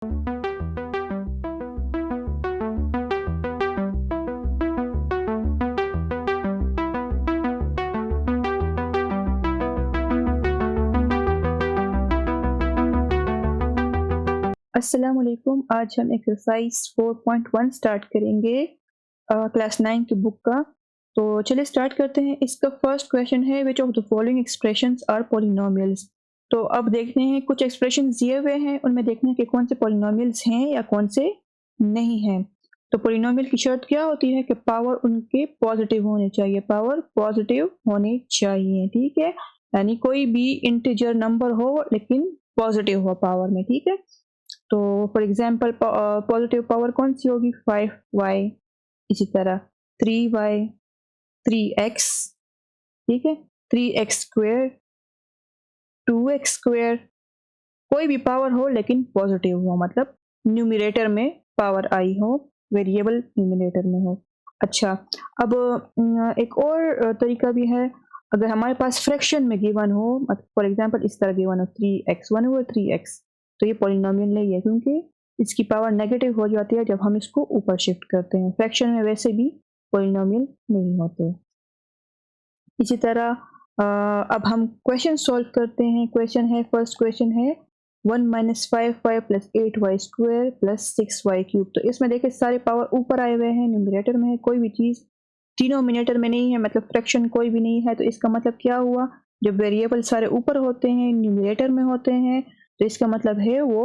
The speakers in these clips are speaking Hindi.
अस्सलाम वालेकुम। आज हम एक्सरसाइज 4.1 स्टार्ट करेंगे क्लास 9 की बुक का। तो चलिए स्टार्ट करते हैं। इसका फर्स्ट क्वेश्चन है which of the following expressions are polynomials. तो अब देखते हैं, कुछ एक्सप्रेशन दिए हुए हैं, उनमें देखना है कि कौन से पॉलिनोमियल्स हैं या कौन से नहीं हैं। तो पॉलिनोमियल की शर्त क्या होती है कि पावर उनके पॉजिटिव होने चाहिए, पावर पॉजिटिव होने चाहिए, ठीक है। यानी कोई भी इंटीजर नंबर हो लेकिन पॉजिटिव हो पावर में, ठीक है। तो फॉर एग्जाम्पल पॉजिटिव पावर कौन सी होगी, 5y, इसी तरह 3y, 3x, ठीक है, 3x², 2x², कोई भी पावर हो लेकिन पॉजिटिव हो, मतलब न्यूमिरेटर में पावर आई हो, वेरिएबल न्यूमिरेटर में हो। अच्छा, अब एक और तरीका भी है। अगर हमारे पास फ्रैक्शन में गिवन हो, फॉर एग्जांपल इस तरह गिवन हो 3x1 और 3x, तो ये पॉलिनोमियल नहीं है क्योंकि इसकी पावर नेगेटिव हो जाती है जब हम इसको ऊपर शिफ्ट करते हैं। फ्रैक्शन में वैसे भी पॉलिनोमियल नहीं होते। इसी तरह अब हम क्वेश्चन सॉल्व करते हैं। क्वेश्चन है, फर्स्ट क्वेश्चन है 1 - 5y + 8y² + 6y³। तो इसमें देखिए सारे पावर ऊपर आए हुए हैं, न्यूमरेटर में है, कोई भी चीज़ डिनोमिनेटर में नहीं है, मतलब फ्रैक्शन कोई भी नहीं है। तो इसका मतलब क्या हुआ, जब वेरिएबल सारे ऊपर होते हैं, न्यूमरेटर में होते हैं, तो इसका मतलब है वो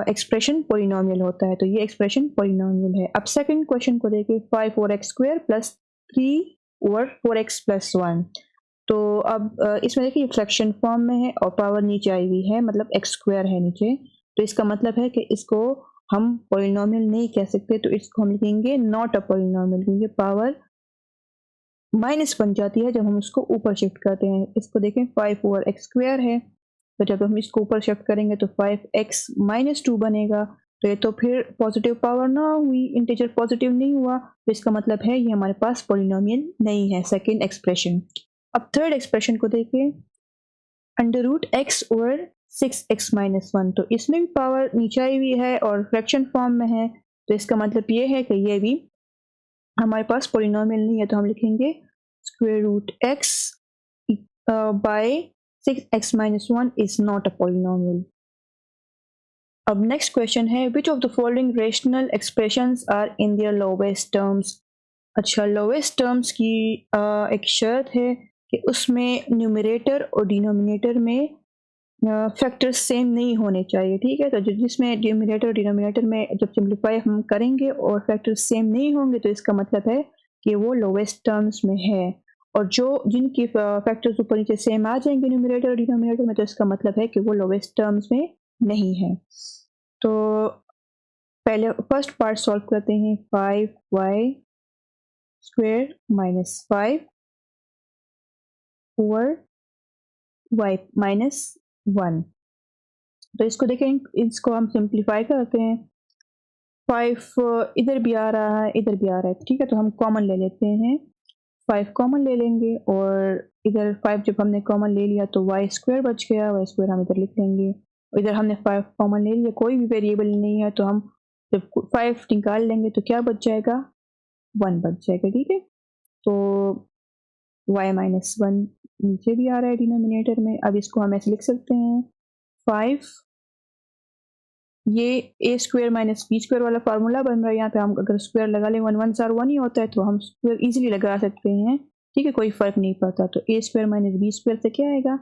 एक्सप्रेशन पॉलिनोमियल होता है। तो ये एक्सप्रेशन पॉलिनोमियल है। अब सेकंड क्वेश्चन को देखिए, 5 और x² + 3 और 4x + 1। तो अब इसमें देखिए फ्रैक्शन फॉर्म में है और पावर नीचे आई हुई है, मतलब x² है नीचे। तो इसका मतलब है कि इसको हम पॉलिनोमियल नहीं कह सकते, तो इसको हम लिखेंगे नॉट अ पॉलिनोमियल, क्योंकि पावर माइनस बन जाती है जब हम उसको ऊपर शिफ्ट करते हैं। इसको देखें 5 और x² है, तो जब हम इसको ऊपर शिफ्ट करेंगे तो 5x - 2 बनेगा। तो ये तो फिर पॉजिटिव पावर ना हुई, इंटीजर पॉजिटिव नहीं हुआ, तो इसका मतलब है ये हमारे पास पॉलिनोमियल नहीं है, सेकेंड एक्सप्रेशन। अब थर्ड एक्सप्रेशन को देखिए, √x और 6x - 1। तो इसमें भी पावर नीचे आई हुई है और फ्रैक्शन फॉर्म में है, तो इसका मतलब ये है कि ये भी हमारे पास पॉलिनोमियल नहीं है। तो हम लिखेंगे √x by 6x - 1 is not a polynomial। अब नेक्स्ट क्वेश्चन है, which of the following rational expressions are in their lowest terms. अच्छा, लोवेस्ट टर्म्स की एक शर्त है कि उसमें न्यूमरेटर और डिनोमिनेटर में फैक्टर्स सेम नहीं होने चाहिए, ठीक है। तो जिसमें न्यूमरेटर और डिनोमिनेटर में जब सिंप्लीफाई हम करेंगे और फैक्टर्स सेम नहीं होंगे, तो इसका मतलब है कि वो लोवेस्ट टर्म्स में है। और जो जिनकी फैक्टर्स ऊपर नीचे सेम आ जाएंगे न्यूमरेटर और डिनोमिनेटर में, तो इसका मतलब है कि वो लोवेस्ट टर्म्स में नहीं है। तो पहले फर्स्ट पार्ट सॉल्व करते हैं। 5y² - 5 और y - 1। तो इसको देखें, इसको हम सिंप्लीफाई करते हैं। 5 इधर भी आ रहा है, इधर भी आ रहा है, ठीक है। तो हम कॉमन ले लेते हैं, 5 कॉमन ले लेंगे और इधर 5 जब हमने कॉमन ले लिया तो y² बच गया, y² हम इधर लिख लेंगे। और इधर हमने 5 कॉमन ले लिया, कोई भी वेरिएबल नहीं है, तो हम जब 5 निकाल लेंगे तो क्या बच जाएगा, 1 बच जाएगा, ठीक है। तो y - 1 नीचे भी आ रहा है डिनोमिनेटर में। अब इसको हम ऐसे लिख सकते हैं, 5, ये a² - b² वाला फार्मूला बन रहा है। यहाँ पे हम अगर स्क्वायर लगा लें, 1 1 * 1 ही होता है, तो हम स्क्वायर इजीली लगा सकते हैं, ठीक है, कोई फर्क नहीं पड़ता। तो a² - b² से क्या आएगा,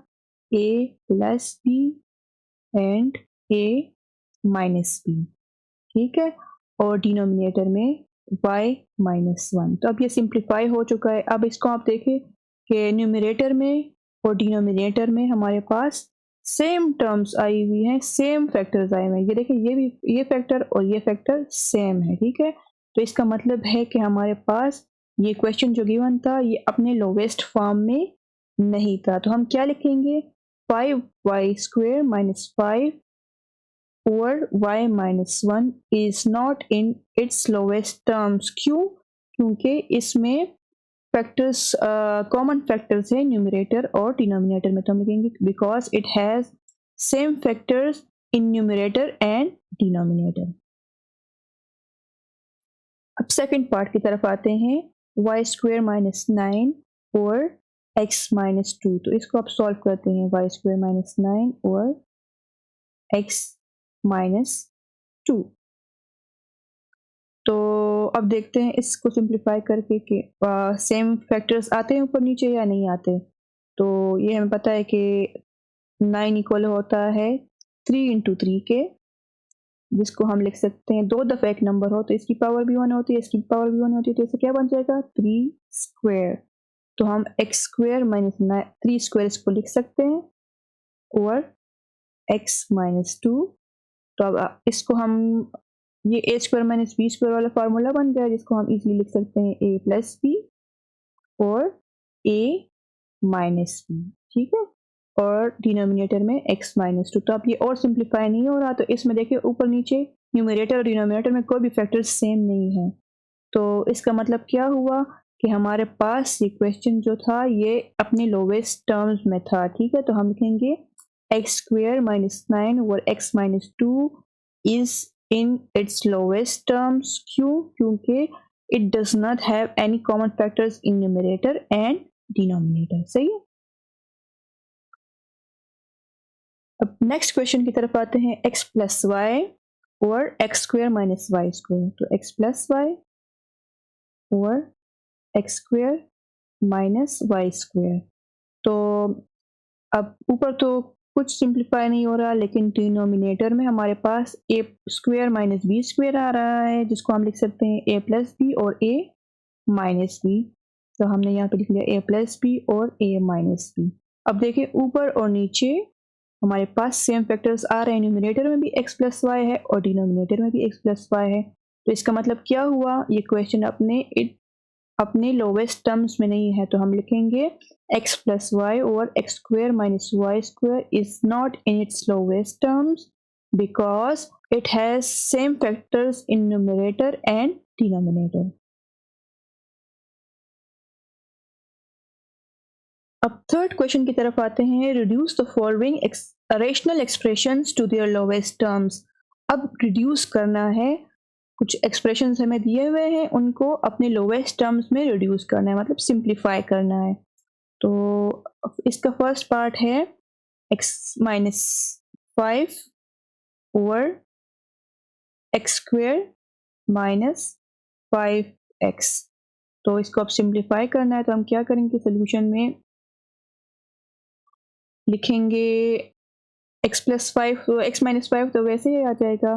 a + b and a - b, ठीक है। और डिनोमिनेटर में y - 1। तो अब ये सिंप्लीफाई हो चुका है। अब इसको आप देखें कि न्यूमरेटर में और डिनोमिनेटर में हमारे पास सेम टर्म्स आई हुई हैं, सेम फैक्टर्स आए हुए हैं। ये देखिए, ये भी, ये फैक्टर और ये फैक्टर सेम है, ठीक है। तो इसका मतलब है कि हमारे पास ये क्वेश्चन जो गिवन था ये अपने लोवेस्ट फॉर्म में नहीं था। तो हम क्या लिखेंगे, 5y² - 5 और y - 1 is not in its lowest terms। क्यों, क्योंकि इसमें फैक्टर्स कॉमन फैक्टर्स है न्यूमरेटर और डिनोमिनेटर में। तो हम लिखेंगे because it has same factors in numerator and denominator. अब सेकंड पार्ट की तरफ आते हैं, वाई स्क्वेयर माइनस 9 और एक्स माइनस 2। तो इसको आप सॉल्व करते हैं, वाई स्क्वेयर माइनस 9 और एक्स माइनस 2। तो अब देखते हैं इसको सिंप्लीफाई करके कि सेम फैक्टर्स आते हैं ऊपर नीचे या नहीं आते। तो ये हमें पता है कि 9 इक्वल होता है 3 इंटू 3 के, जिसको हम लिख सकते हैं, दो दफ़ा एक नंबर हो तो इसकी पावर भी 1 होती है, इसकी पावर भी 1 होती है, तो इसे क्या बन जाएगा 3 स्क्वेयर। तो हम एक्स स्क्वेयर माइनस 3 स्क्वेयर इसको लिख सकते हैं और एक्स माइनस 2। तो अब इसको हम, ये ए स्क्वायर माइनस बी स्क्वायर वाला फार्मूला बन गया, जिसको हम इजीली लिख सकते हैं ए प्लस बी और ए माइनस बी, ठीक है, और डिनोमिनेटर में x माइनस 2। तो अब ये और सिंप्लीफाई नहीं हो रहा, तो इसमें देखिए ऊपर नीचे न्यूमरेटर और डिनोमिनेटर में कोई भी फैक्टर सेम नहीं है। तो इसका मतलब क्या हुआ कि हमारे पास ये क्वेश्चन जो था ये अपने लोवेस्ट टर्म्स में था, ठीक है। तो हम लिखेंगे एक्स स्क्वेयर माइनस 9 और x minus 2 is in its lowest terms. क्यों? क्योंकि it does not have any common factors in numerator and denominator. सही है। अब नेक्स्ट क्वेश्चन की तरफ आते हैं, x प्लस वाई और x square minus y square. तो x प्लस वाई और x square minus y square. तो अब ऊपर तो कुछ सिंप्लीफाई नहीं हो रहा, लेकिन डिनोमिनेटर में हमारे पास ए स्क्वेयर माइनस बी स्क्वेयर आ रहा है, जिसको हम लिख सकते हैं ए प्लस बी और ए माइनस बी। तो हमने यहाँ पे लिख लिया ए प्लस बी और ए माइनस बी। अब देखिए ऊपर और नीचे हमारे पास सेम फैक्टर्स आ रहे हैं, न्यूमरेटर में भी x प्लस वाई है और डिनोमिनेटर में भी x प्लस वाई है। तो इसका मतलब क्या हुआ, ये क्वेश्चन अपने लोवेस्ट टर्म्स में नहीं है। तो हम लिखेंगे x प्लस वाई और x square minus y square is not in its lowest terms because it has same factors in numerator and denominator. अब थर्ड क्वेश्चन की तरफ आते हैं, reduce the following rational expressions to their lowest terms. अब रिड्यूस करना है, कुछ एक्सप्रेशंस हमें दिए हुए हैं, उनको अपने लोवेस्ट टर्म्स में रिड्यूस करना है, मतलब सिंप्लीफाई करना है। तो इसका फर्स्ट पार्ट है x minus 5 over x square minus 5x। तो इसको अब सिंप्लीफाई करना है, तो हम क्या करेंगे, सोल्यूशन में लिखेंगे एक्स प्लस 5, तो एक्स माइनस 5 तो वैसे ही आ जाएगा,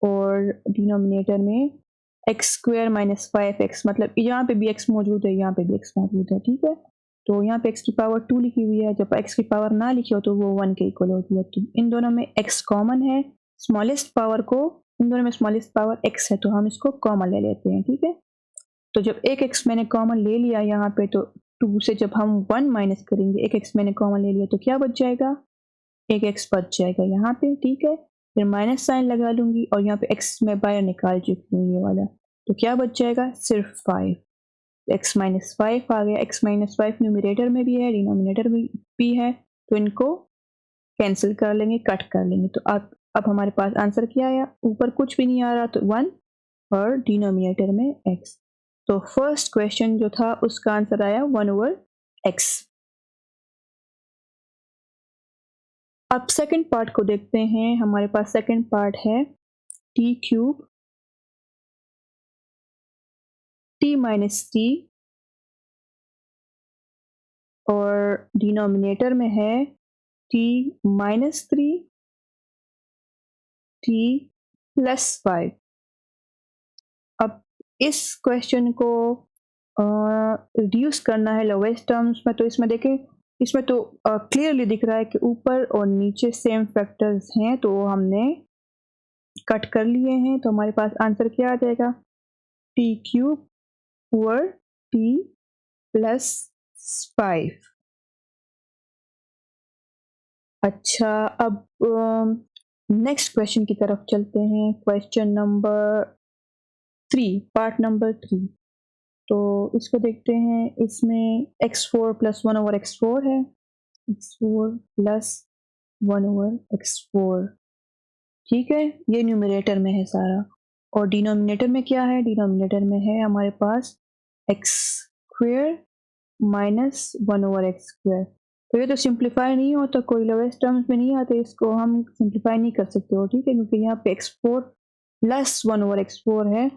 और डिनोमिनेटर में एक्स स्क्वेयर माइनस 5x, मतलब यहाँ पे भी x मौजूद है, यहाँ पे भी x मौजूद है, ठीक है। तो यहाँ पे x की पावर 2 लिखी हुई है, जब x की पावर ना लिखी हो तो वो 1 के इक्वल होती है। तो इन दोनों में x कॉमन है, स्मॉलेस्ट पावर को, इन दोनों में स्मॉलेस्ट पावर x है, तो हम इसको कॉमन ले लेते हैं, ठीक है। तो जब एक x मैंने कॉमन ले लिया यहाँ पे, तो 2 से जब हम 1 माइनस करेंगे, एक x मैंने कॉमन ले लिया, तो क्या बच जाएगा, एक एक्स बच जाएगा यहाँ पे, ठीक है। फिर माइनस साइन लगा लूंगी और यहाँ पे एक्स में बाहर निकाल चुकी हूँ ये वाला, तो क्या बच जाएगा, सिर्फ 5। एक्स माइनस 5 आ गया। एक्स माइनस 5 न्यूमरेटर में भी है, डिनोमिनेटर में भी है, तो इनको कैंसिल कर लेंगे, कट कर लेंगे। तो अब हमारे पास आंसर क्या आया, ऊपर कुछ भी नहीं आ रहा, तो 1 और डिनोमिनेटर में x। तो फर्स्ट क्वेश्चन जो था उसका आंसर आया 1 ओवर x। अब सेकंड पार्ट को देखते हैं, हमारे पास सेकंड पार्ट है T cube T minus T और डिनोमिनेटर में है टी माइनस 3 टी प्लस 5। अब इस क्वेश्चन को रिड्यूस करना है लोवेस्ट टर्म्स में, तो इसमें देखें, इसमें तो क्लियरली दिख रहा है कि ऊपर और नीचे सेम फैक्टर्स हैं, तो हमने कट कर लिए हैं। तो हमारे पास आंसर क्या आ जाएगा, T cube over T plus 5। अच्छा, अब नेक्स्ट क्वेश्चन की तरफ चलते हैं, क्वेश्चन नंबर 3, पार्ट नंबर 3। तो इसको देखते हैं, इसमें x4 प्लस 1 ओवर x4 है, x4 प्लस 1 ओवर x4। ठीक है, ये न्यूमरेटर में है सारा। और डिनोमिनेटर में क्या है? डिनोमिनेटर में है हमारे पास x square minus one over x square. तो ये तो सिंप्लीफाई नहीं होता, कोई लोवेस्ट टर्म्स में नहीं आते, इसको हम सिंप्लीफाई नहीं कर सकते हो, ठीक है, क्योंकि यहाँ पे x four plus one over x four है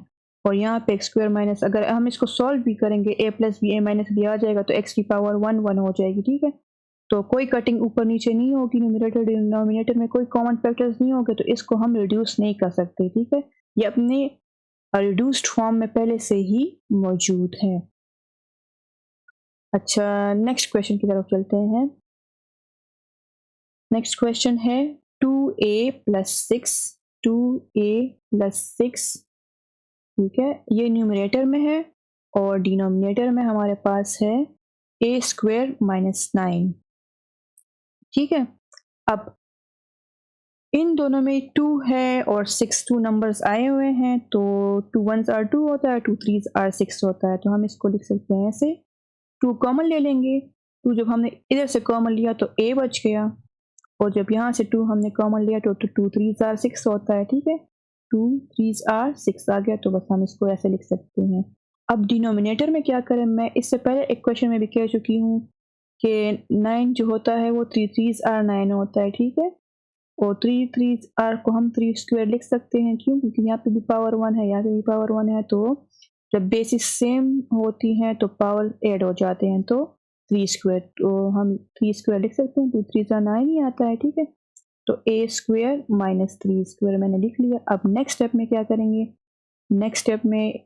और यहाँ पे एक्स स्क्वेयर माइनस, अगर हम इसको सॉल्व भी करेंगे ए plus b a minus B आ जाएगा तो एक्स की पावर वन वन हो जाएगी, ठीक है। तो कोई कटिंग ऊपर नीचे नहीं होगी, न्यूमरेटर डिनोमिनेटर में कोई कॉमन फैक्टर्स नहीं होंगे, तो इसको हम रिड्यूस नहीं कर सकते, ठीक है। ये अपने रिड्यूस्ड फॉर्म में पहले से ही मौजूद है। अच्छा, नेक्स्ट क्वेश्चन की तरफ चलते हैं। नेक्स्ट क्वेश्चन है 2a+6, 2a+6, ठीक है, ये न्यूमरेटर में है और डिनोमिनेटर में हमारे पास है a स्क्वेयर माइनस 9, ठीक है। अब इन दोनों में 2 है और 6 2 नंबर्स आए हुए हैं, तो 2 1s आर 2 होता है, 2 3s आर 6 होता है, तो हम इसको लिख सकते हैं ऐसे। 2 कॉमन ले लेंगे, 2 जब हमने इधर से कॉमन लिया तो a बच गया, और जब यहाँ से 2 हमने कॉमन लिया तो 2 3s आर 6 होता है, ठीक है। 2 3s आर 6 आ गया, तो बस हम इसको ऐसे लिख सकते हैं। अब डिनोमिनेटर में क्या करें, मैं इससे पहले एक क्वेश्चन में भी कह चुकी हूँ कि 9 जो होता है वो 3 3s आर 9 होता है, ठीक है। और 3 3s आर को हम 3 स्क्वायर लिख सकते हैं, क्यों? क्योंकि यहाँ पे भी पावर 1 है, यहाँ पे भी पावर 1 है, तो जब बेसिस सेम होती हैं तो पावर ऐड हो जाते हैं, तो 3 स्क्वायर, तो हम 3 स्क्वायर लिख सकते हैं, तो 3 सा 9 ही आता है, ठीक है। तो a स्क्वायर माइनस 3 स्क्वायर मैंने लिख लिया। अब नेक्स्ट स्टेप में क्या करेंगे? नेक्स्ट स्टेप में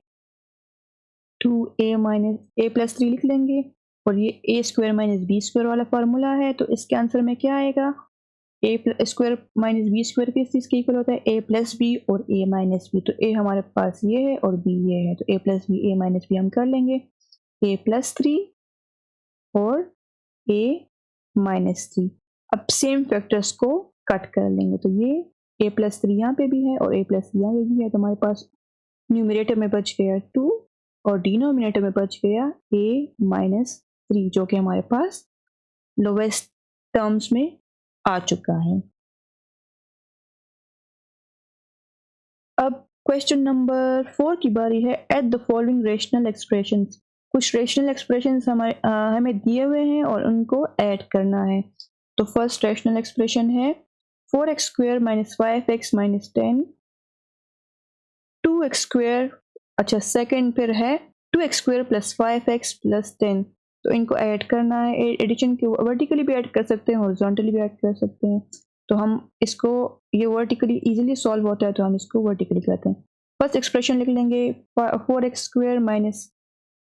2a माइनस a प्लस 3 लिख लेंगे, और ये a square minus b square वाला फार्मूला है, तो इसके आंसर में क्या आएगा? A square minus b square किस चीज़ के इक्वल होता है? ए प्लस बी और ए माइनस बी। तो ए हमारे पास ये है और बी ये है, तो ए plus b a minus B हम कर लेंगे, ए प्लस 3 और ए माइनस 3। अब सेम फैक्टर्स को कट कर लेंगे, तो ये ए प्लस 3 यहाँ पे भी है और ए प्लस यहाँ पे भी है, तो हमारे पास न्यूमरेटर में बच गया 2 और डिनोमिनेटर में बच गया ए माइनस 3, जो कि हमारे पास लोवेस्ट टर्म्स में आ चुका है। अब क्वेश्चन नंबर 4 की बारी है। At the following rational expressions, कुछ रेशनल एक्सप्रेशंस हमें दिए हुए हैं और उनको ऐड करना है। तो फर्स्ट रेशनल एक्सप्रेशन है 4x square minus 5x minus 10, 2x square, अच्छा सेकंड फिर है 2x square plus 5x plus 10। तो इनको ऐड करना है, एडिशन के वर्टिकली भी ऐड कर सकते हैं, हॉरिजॉन्टली भी ऐड कर सकते हैं। तो हम इसको, ये वर्टिकली इजीली सॉल्व होता है, तो हम इसको वर्टिकली करते हैं। फर्स्ट एक्सप्रेशन लिख लेंगे 4x square minus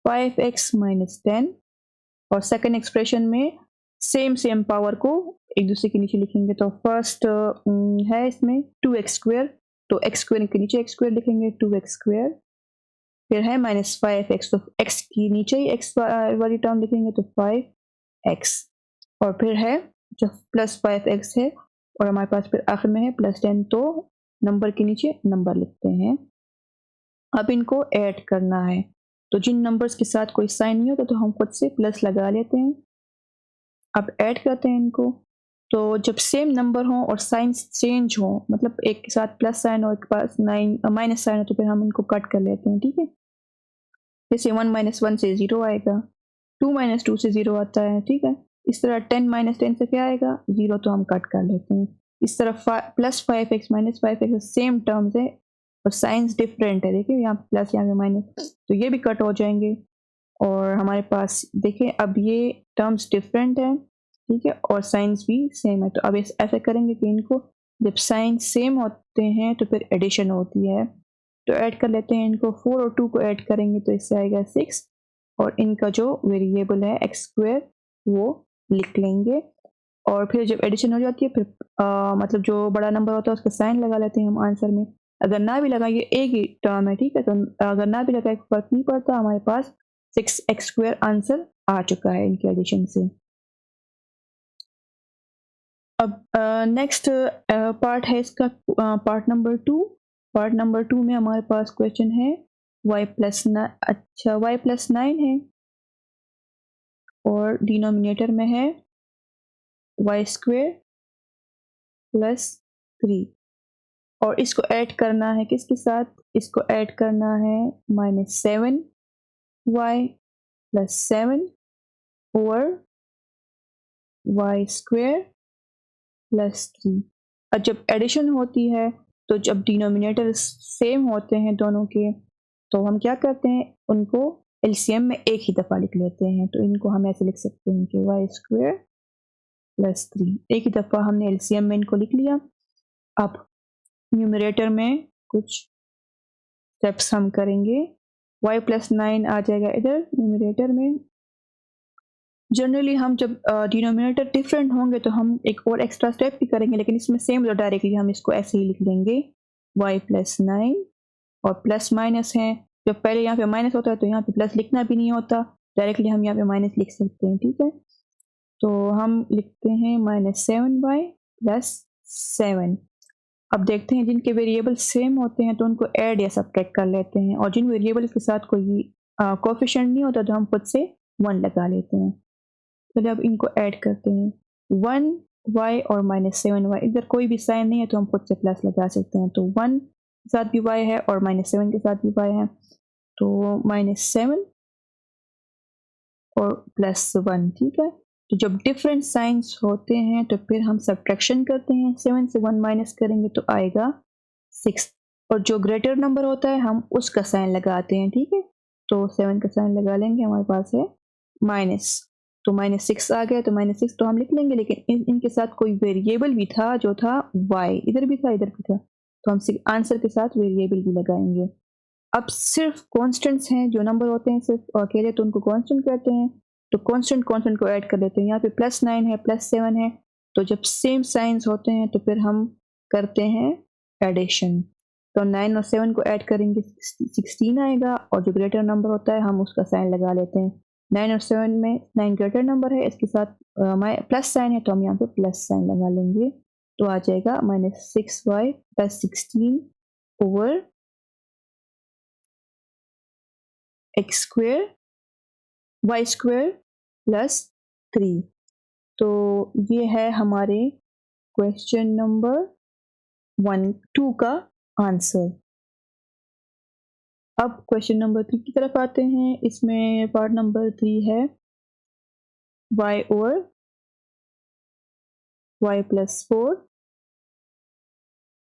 5x minus 10, और सेकंड एक्सप्रेशन में सेम पावर को एक दूसरे के नीचे लिखेंगे। तो फर्स्ट है इसमें 2x स्क्वायर, तो x स्क्वायर के नीचे x स्क्वायर लिखेंगे, 2x स्क्वायर, फिर है माइनस 5x, तो x की नीचे ही x वाली टर्म लिखेंगे, तो 5x, और फिर है जो प्लस 5x है, और हमारे पास फिर आखिर में है प्लस 10, तो नंबर के नीचे नंबर लिखते हैं। अब इनको ऐड करना है, तो जिन नंबर्स के साथ कोई साइन नहीं होता तो हम खुद से प्लस लगा लेते हैं। अब ऐड करते हैं इनको, तो जब सेम नंबर हो और साइन चेंज हो, मतलब एक के साथ प्लस साइन और एक के पास माइनस साइन हो, तो फिर हम इनको कट कर लेते हैं, ठीक है। जैसे 1 माइनस 1 से 0 आएगा, 2 माइनस 2 से 0 आता है, ठीक है। इस तरह 10 माइनस 10 से क्या आएगा? 0, तो हम कट कर लेते हैं। इस तरह plus 5x minus 5x same terms है और साइंस डिफरेंट है, देखिए यहाँ प्लस यहाँ पे माइनस, तो ये भी कट हो जाएंगे। और हमारे पास देखिए अब ये टर्म्स डिफरेंट है, ठीक है, और साइंस भी सेम है। तो अब इस ऐसे करेंगे कि इनको जब साइन सेम होते हैं तो फिर एडिशन होती है, तो ऐड कर लेते हैं इनको। 4 और 2 को ऐड करेंगे तो इससे आएगा 6, और इनका जो वेरिएबल है एक्स स्क्वायर वो लिख लेंगे। और फिर जब एडिशन हो जाती है फिर मतलब जो बड़ा नंबर होता है उसका साइन लगा लेते हैं हम आंसर में। अगर ना भी लगाए, ये एक ही टर्म है, ठीक है, तो अगर ना भी लगाए फर्क नहीं पड़ता, हमारे पास 6x स्क्वायर आंसर आ चुका है इनके एडिशन से। अब नेक्स्ट पार्ट है इसका, पार्ट नंबर 2। पार्ट नंबर 2 में हमारे पास क्वेश्चन है y प्लस अच्छा y प्लस 9 है और डिनोमिनेटर में है y स्क्वेयर प्लस 3। और इसको ऐड करना है किसके साथ, इसको ऐड करना है -7y + 7 ओवर y² + 3। और जब एडिशन होती है तो जब डिनोमिनेटर सेम होते हैं दोनों के, तो हम क्या करते हैं, उनको एलसीएम में एक ही दफ़ा लिख लेते हैं। तो इनको हम ऐसे लिख सकते हैं कि y² + 3, एक ही दफ़ा हमने एलसीएम में इनको लिख लिया। अब न्यूमरेटर में कुछ स्टेप्स हम करेंगे। y + 9 आ जाएगा इधर न्यूमरेटर में। जनरली हम जब डिनोमिनेटर डिफरेंट होंगे तो हम एक और एक्स्ट्रा स्टेप भी करेंगे, लेकिन इसमें सेम, तो डायरेक्टली हम इसको ऐसे ही लिख देंगे y + 9 और प्लस माइनस है। जब पहले यहाँ पे माइनस होता है तो यहाँ पे प्लस लिखना भी नहीं होता, डायरेक्टली हम यहाँ पे माइनस लिख सकते हैं, ठीक है। तो हम लिखते हैं -7y + 7। अब देखते हैं जिनके वेरिएबल सेम होते हैं तो उनको ऐड या सब्ट्रैक्ट कर लेते हैं, और जिन वेरिएबल के साथ कोई कोएफिशिएंट नहीं होता तो हम खुद से 1 लगा लेते हैं। चलिए अब इनको ऐड करते हैं, 1y और -7y, इधर कोई भी साइन नहीं है तो हम खुद से प्लस लगा सकते हैं। तो 1 के साथ भी y है और -7 के साथ भी y है, तो -7 और +1, ठीक है। तो जब डिफरेंट साइंस होते हैं तो फिर हम सब्ट्रैक्शन करते हैं, 7 से 1 माइनस करेंगे तो आएगा 6, और जो ग्रेटर नंबर होता है हम उसका साइन लगाते हैं, ठीक है। तो 7 का साइन लगा लेंगे, हमारे पास है माइनस, तो -6 आ गया, तो -6 तो हम लिख लेंगे, लेकिन इनके साथ कोई वेरिएबल भी था जो था y, इधर भी था इधर भी था, तो हम आंसर के साथ वेरिएबल भी लगाएंगे। अब सिर्फ कांस्टेंट्स हैं, जो नंबर होते हैं सिर्फ अकेले तो उनको कांस्टेंट कहते हैं। तो कांस्टेंट कांस्टेंट को ऐड कर लेते हैं, यहाँ पे +9 है +7 है, तो जब सेम साइंस होते हैं तो फिर हम करते हैं एडिशन। तो 9 और 7 को ऐड करेंगे 16 आएगा, और जो ग्रेटर नंबर होता है हम उसका साइन लगा लेते हैं। 9 और 7 में 9 ग्रेटर नंबर है, इसके साथ प्लस साइन है तो हम यहाँ पे प्लस साइन लगा लेंगे, तो आ जाएगा -6y + 16 ओवर x² y² + 3। तो ये है हमारे क्वेश्चन नंबर 2 का आंसर। अब क्वेश्चन नंबर 3 की तरफ आते हैं। इसमें पार्ट नंबर 3 है y ओवर y + 4,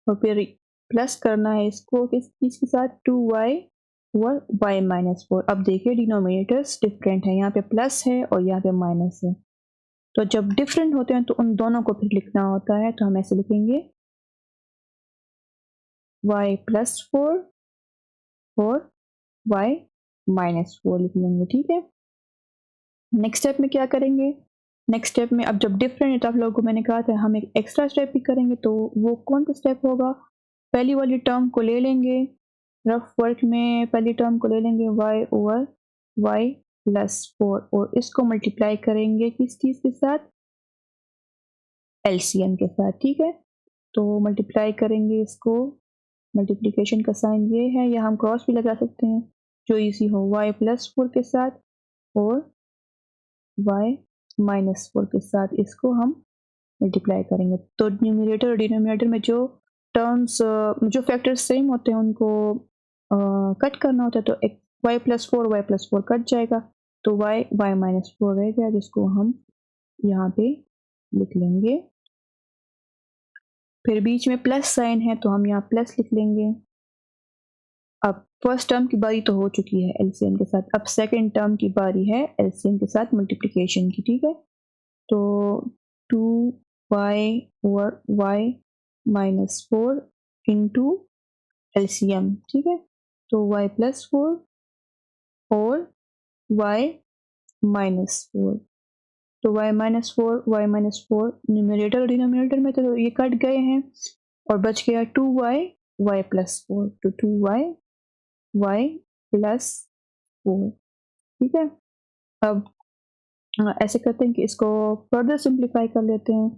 और फिर प्लस करना है इसको किसके साथ, 2y ओवर y - 4। अब देखिए डिनोमिनेटर्स डिफरेंट है, यहाँ पे प्लस है और यहाँ पे माइनस है, तो जब डिफरेंट होते हैं तो उन दोनों को फिर लिखना होता है। तो हम ऐसे लिखेंगे y + 4 और y - 4 लिख लेंगे, ठीक है। नेक्स्ट स्टेप में क्या करेंगे, नेक्स्ट स्टेप में अब जब डिफरेंट है तो आप लोगों को मैंने कहा था हम एक एक्स्ट्रा स्टेप भी करेंगे, तो वो कौन सा स्टेप होगा, पहली वाली टर्म को ले लेंगे, रफ वर्क में पहली टर्म को ले लेंगे y ओवर y + 4, और इसको मल्टीप्लाई करेंगे किस चीज़ के साथ, एलसीएम के साथ, ठीक है। तो मल्टीप्लाई करेंगे इसको, मल्टीप्लिकेशन का साइन ये है, या हम क्रॉस भी लगा सकते हैं जो इजी हो, y + 4 के साथ और y - 4 के साथ इसको हम मल्टीप्लाई करेंगे। तो न्यूमरेटर और डिनोमिनेटर में जो टर्म्स जो फैक्टर्स सेम होते हैं उनको कट करना होता है, तो एक y + 4 y + 4 कट जाएगा, तो y - 4 रह गया, जिसको हम यहाँ पे लिख लेंगे। फिर बीच में प्लस साइन है तो हम यहाँ प्लस लिख लेंगे। अब फर्स्ट टर्म की बारी तो हो चुकी है एलसीएम के साथ, अब सेकंड टर्म की बारी है एलसीएम के साथ मल्टीप्लिकेशन की, ठीक है। तो 2y over y - 4 into LCM, ठीक है। तो y + 4 और y - 4, तो y - 4 y - 4 न्यूमरेटर और डिनोमिनेटर में तो ये कट गए हैं, और बच गया 2y y + 4, तो 2y y + 4, ठीक है। अब ऐसे करते हैं कि इसको फर्दर सिंप्लीफाई कर लेते हैं,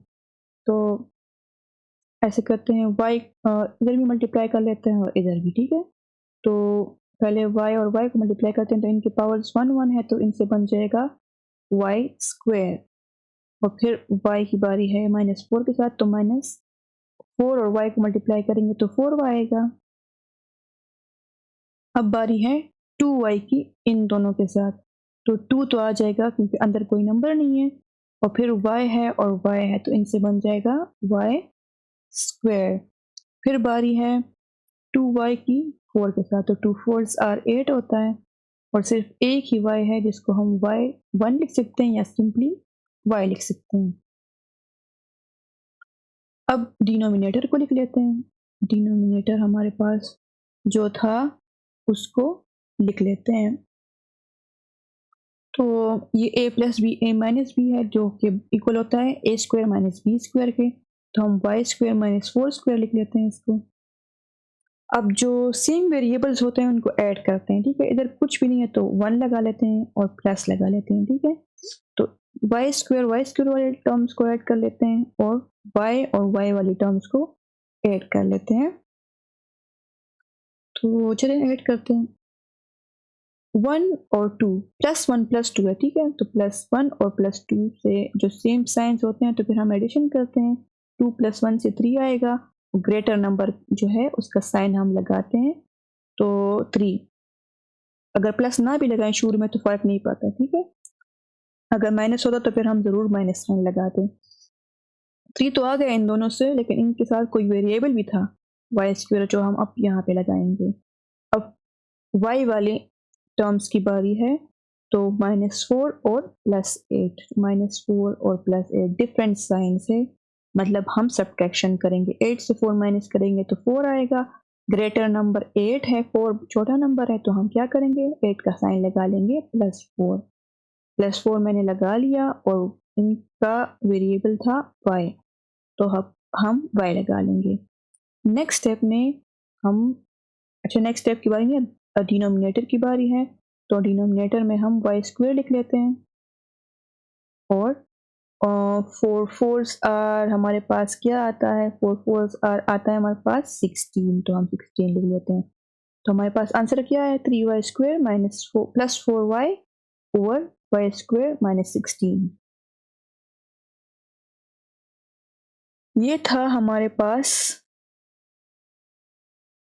तो ऐसे करते हैं y इधर भी मल्टीप्लाई कर लेते हैं और इधर भी, ठीक है। तो पहले y और y को मल्टीप्लाई करते हैं, तो इनके पावर्स 1 1 है, तो इनसे बन जाएगा y², और फिर y की बारी है -4 के साथ, तो 4 और y को मल्टीप्लाई करेंगे तो 4y आएगा। अब बारी है 2y की इन दोनों के साथ, तो 2 तो आ जाएगा क्योंकि अंदर कोई नंबर नहीं है, और फिर y है और y है तो इनसे बन जाएगा y स्क्वायर। फिर बारी है 2y की 4 के साथ, तो 2 4s आर 8 होता है, और सिर्फ एक ही y है जिसको हम y1 लिख सकते हैं या सिंपली y लिख सकते हैं। अब डिनोमिनेटर को लिख लेते हैं। डिनोमिनेटर हमारे पास जो था उसको लिख लेते हैं। तो ये a plus b a minus b है जो कि इक्वल होता है a square minus b square के, तो हम y स्क्वायर माइनस 4 स्क्वायर लिख लेते हैं इसको। अब जो सेम वेरिएबल्स होते हैं उनको ऐड करते हैं, ठीक है। इधर कुछ भी नहीं है तो 1 लगा लेते हैं और प्लस लगा लेते हैं, ठीक है। तो y स्क्वायर वाले टर्म्स को ऐड कर लेते हैं और y और y वाली टर्म्स को ऐड कर लेते हैं। तो चलिए ऐड करते हैं। 1 और 2 +1 +2 है, ठीक है। तो +1 और +2 से जो सेम साइंस होते हैं तो फिर हम एडिशन करते हैं। 2 + 1 से 3 आएगा, ग्रेटर नंबर जो है उसका साइन हम लगाते हैं तो 3। अगर प्लस ना भी लगाएं शुरू में तो फर्क नहीं पड़ता, ठीक है। अगर माइनस होता तो फिर हम जरूर माइनस साइन लगाते। 3 तो आ गया इन दोनों से, लेकिन इनके साथ कोई वेरिएबल भी था वाई स्क्वायर जो हम अब यहाँ पे लगाएंगे। अब y वाले टर्म्स की बारी है, तो -4 और +8, -4 और +8 डिफरेंट साइंस है, मतलब हम सब्ट्रैक्शन करेंगे। 8 से 4 माइनस करेंगे तो 4 आएगा। ग्रेटर नंबर 8 है, 4 छोटा नंबर है, तो हम क्या करेंगे 8 का साइन लगा लेंगे +4 मैंने लगा लिया, और इनका वेरिएबल था y, तो हम y लगा लेंगे। नेक्स्ट स्टेप में हम नेक्स्ट स्टेप की बारी में डिनोमिनेटर की बारी है, तो डिनोमिनेटर में हम y स्क्वायर लिख लेते हैं, और 4 4s आर हमारे पास क्या आता है, 4 4s आर आता है हमारे पास 16, तो हम 16 लिख लेते हैं। तो हमारे पास आंसर क्या है 3y square plus 4y over y square -16। ये था हमारे पास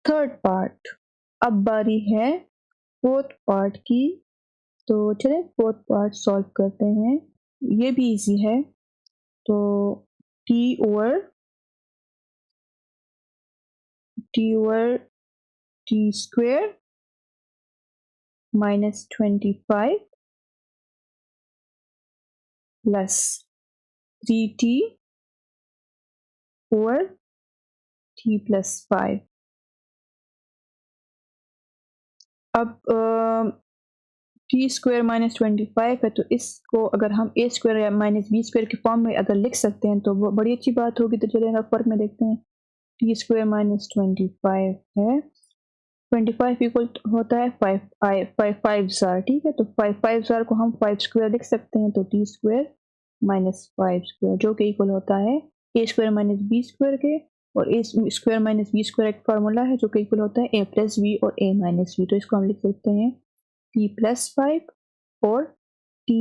थर्ड पार्ट। अब बारी है फोर्थ पार्ट की, तो चलिए फोर्थ पार्ट सॉल्व करते हैं। ये भी इजी है। तो t over t square -25 plus 3t over t plus 5। अब टी स्क्वायर -25 है, तो इसको अगर हम a स्क्वायर या -b स्क्वायर के फॉर्म में अगर लिख सकते हैं तो वो बड़ी अच्छी बात होगी। तो चलिए फर्क में देखते हैं। टी स्क्वायर -25 है, 25 इक्वल होता है 5 ठीक है। तो 5 को हम 5 स्क्वायर लिख सकते हैं, तो टी स्क्वायर -5 स्क्वायर जो कि इक्वल होता है a स्क्वायर -b स्क्वायर के, और a स्क्वायर -b स्क्वायर एक फार्मूला है जो कि इक्वल होता है a प्लस b और a माइनस b। तो इसको हम लिख सकते हैं t प्लस 5 और t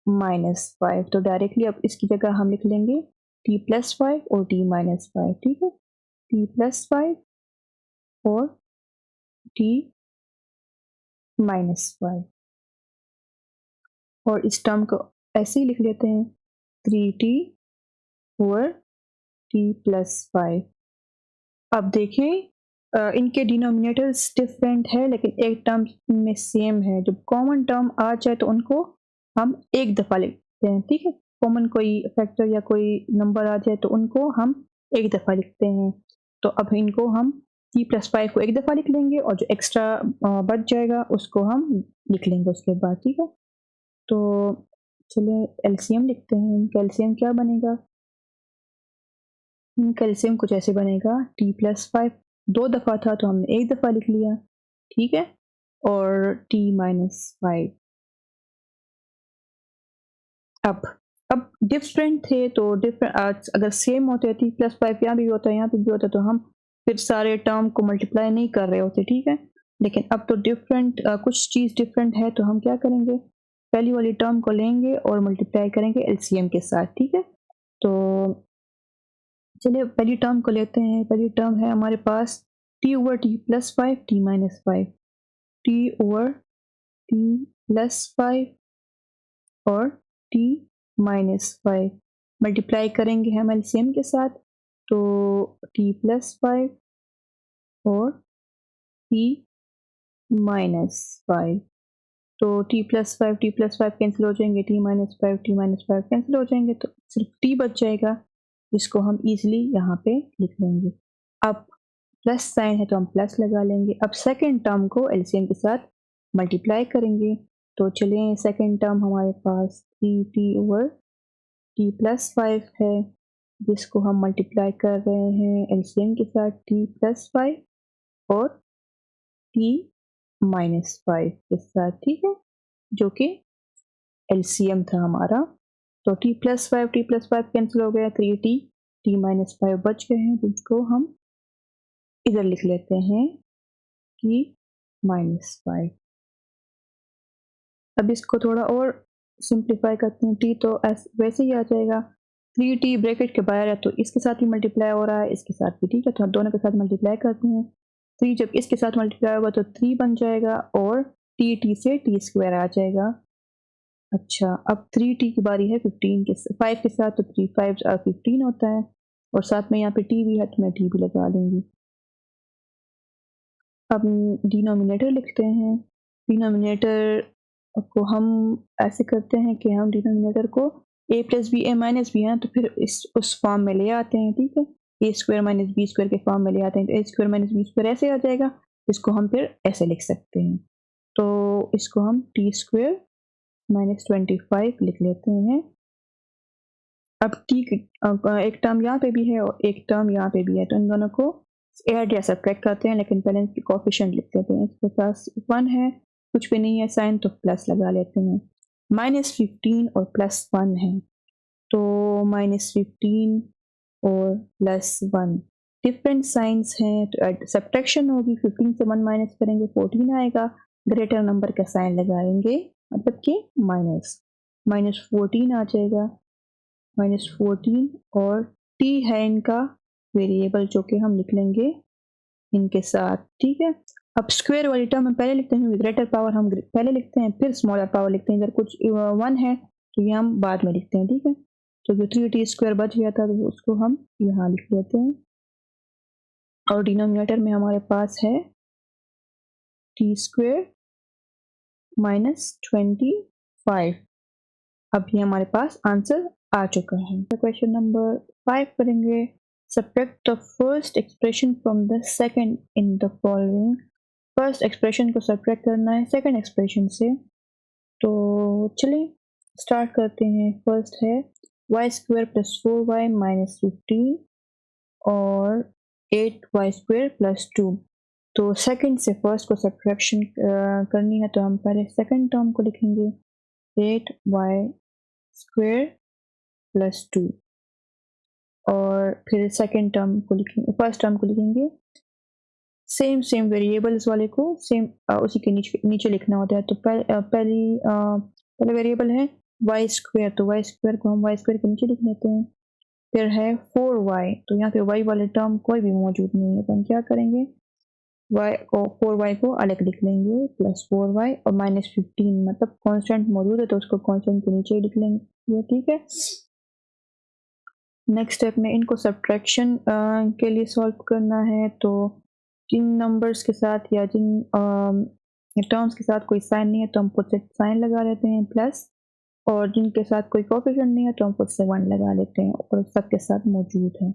-5। तो डायरेक्टली अब इसकी जगह हम लिख लेंगे t प्लस 5 और t -5, ठीक है। t प्लस 5 और t -5, और इस टर्म को ऐसे ही लिख लेते हैं 3t ओवर t प्लस 5। अब देखें इनके डिनोमिनेटर्स डिफरेंट है, लेकिन एक टर्म में सेम है। जब कॉमन टर्म आ जाए तो उनको हम एक दफ़ा लिखते हैं, ठीक है। कॉमन कोई फैक्टर या कोई नंबर आ जाए तो उनको हम एक दफ़ा लिखते हैं। तो अब इनको हम t प्लस 5 को एक दफ़ा लिख लेंगे, और जो एक्स्ट्रा बच जाएगा उसको हम लिख लेंगे उसके बाद, ठीक है। तो चलिए एलसीएम लिखते हैं। इनका एलसीएम क्या बनेगा, कैल्शियम कुछ ऐसे बनेगा t प्लस 5 2 दफ़ा था तो हमने एक दफ़ा लिख लिया, ठीक है। और t -5। अब डिफरेंट थे तो डिफरेंट अगर सेम होते t प्लस 5 यहाँ भी होता है यहाँ पे भी होता, तो हम फिर सारे टर्म को मल्टीप्लाई नहीं कर रहे होते, ठीक है। लेकिन अब तो डिफरेंट कुछ चीज़ डिफरेंट है, तो हम क्या करेंगे पहली वाली टर्म को लेंगे और मल्टीप्लाई करेंगे एलसीएम के साथ, ठीक है। तो चलिए पहली टर्म को लेते हैं। पहली टर्म है हमारे पास t/t+5 t-5, t/t+5 और t-5 मल्टीप्लाई करेंगे हम एलसीएम के साथ, तो t+5 और t-5, तो t+5 कैंसिल हो जाएंगे, t-5 कैंसिल हो जाएंगे, तो सिर्फ t बच जाएगा, जिसको हम इजीली यहाँ पे लिख लेंगे। अब प्लस साइन है तो हम प्लस लगा लेंगे। अब सेकेंड टर्म को एलसीएम के साथ मल्टीप्लाई करेंगे, तो चलिए सेकेंड टर्म हमारे पास t/t+5 है, जिसको हम मल्टीप्लाई कर रहे हैं एलसीएम के साथ t+5 और t-5 के साथ, ठीक है, जो कि एलसीएम था हमारा। तो t+5 कैंसिल हो गया, 3t, t-5 बच गए हैं, जिसको हम इधर लिख लेते हैं t-5। अब इसको थोड़ा और सिंप्लीफाई करते हैं। t तो वैसे ही आ जाएगा, 3t ब्रैकेट के बाहर है तो इसके साथ ही मल्टीप्लाई हो रहा है, इसके साथ भी, ठीक है, तो हम दोनों के साथ मल्टीप्लाई करते हैं। 3 जब इसके साथ मल्टीप्लाई होगा तो 3 बन जाएगा और t से t² आ जाएगा। अच्छा, अब 3t की बारी है 5 के साथ, तो 3 5 15 होता है, और साथ में यहाँ पे t भी है तो मैं t भी लगा लूँगी। अब डिनोमिनेटर लिखते हैं। डिनोमिनेटर को हम ऐसे करते हैं कि हम डिनोमिनेटर को a+b a-b है तो फिर उस फॉर्म में ले आते हैं, ठीक है, a² - b² के फॉर्म में ले आते हैं, तो a² - b² ऐसे आ जाएगा, इसको हम फिर ऐसे लिख सकते हैं, तो इसको हम t² - 25 लिख लेते हैं। अब एक टर्म यहाँ पे भी है और एक टर्म यहाँ पे भी है, तो इन दोनों को ऐड या सब्ट्रैक्ट करते हैं, लेकिन पहले इसके कोएफिशिएंट लिख लेते हैं। इसके पास 1 है, कुछ भी नहीं है साइन, तो प्लस लगा लेते हैं। -15 और +1 है, तो -15 और +1 डिफरेंट साइंस हैं, तो सब्ट्रैक्शन होगी, 15 से 1 माइनस करेंगे 14 आएगा, ग्रेटर नंबर का साइन लगाएंगे, मतलब कि -14 आ जाएगा, -14, और t है इनका वेरिएबल, जो कि हम लिख लेंगे इनके साथ, ठीक है। अब स्क्वायर वाली टर्म हम पहले लिखते हैं, ग्रेटर पावर हम पहले लिखते हैं, फिर स्मॉलर पावर लिखते हैं। अगर कुछ 1 है तो ये हम बाद में लिखते हैं, ठीक है, तो जो 3t² बच गया था तो उसको हम यहाँ लिख लेते हैं, और डिनोमिनेटर में हमारे पास है t² - 25। अब ये हमारे पास आंसर आ चुका है। तो क्वेश्चन नंबर 5 करेंगे। Subtract the first expression from the second in the following. First expression को सब्ट्रैक्ट करना है सेकंड एक्सप्रेशन से, तो चलिए स्टार्ट करते हैं। फर्स्ट है y² + 4y - 15 और 8y² + 2। तो सेकंड से फर्स्ट को सब्ट्रैक्शन करनी है, तो हम पहले सेकंड टर्म को लिखेंगे 8y² + 2, और फिर सेकंड टर्म को लिखेंगे, फर्स्ट टर्म को लिखेंगे सेम वेरिएबल्स वाले को सेम उसी के नीचे लिखना होता है। तो पहले वेरिएबल है y², तो y² को हम y² के नीचे लिख लेते हैं। फिर है 4y, तो यहाँ पे y वाले टर्म कोई भी मौजूद नहीं है, तो हम क्या करेंगे, y को 4y को अलग लिख लेंगे, +4y और -15, मतलब कांस्टेंट मौजूद है तो उसको कांस्टेंट के नीचे ही लिख लेंगे, ठीक है। नेक्स्ट स्टेप में इनको सब्ट्रैक्शन के लिए सॉल्व करना है, तो जिन नंबर्स के साथ या जिन टर्म्स के साथ कोई साइन नहीं है तो हम खुद से साइन लगा लेते हैं प्लस, और जिनके साथ कोई कोएफिशिएंट नहीं है तो हम खुद से 1 लगा लेते हैं, और सबके साथ मौजूद है।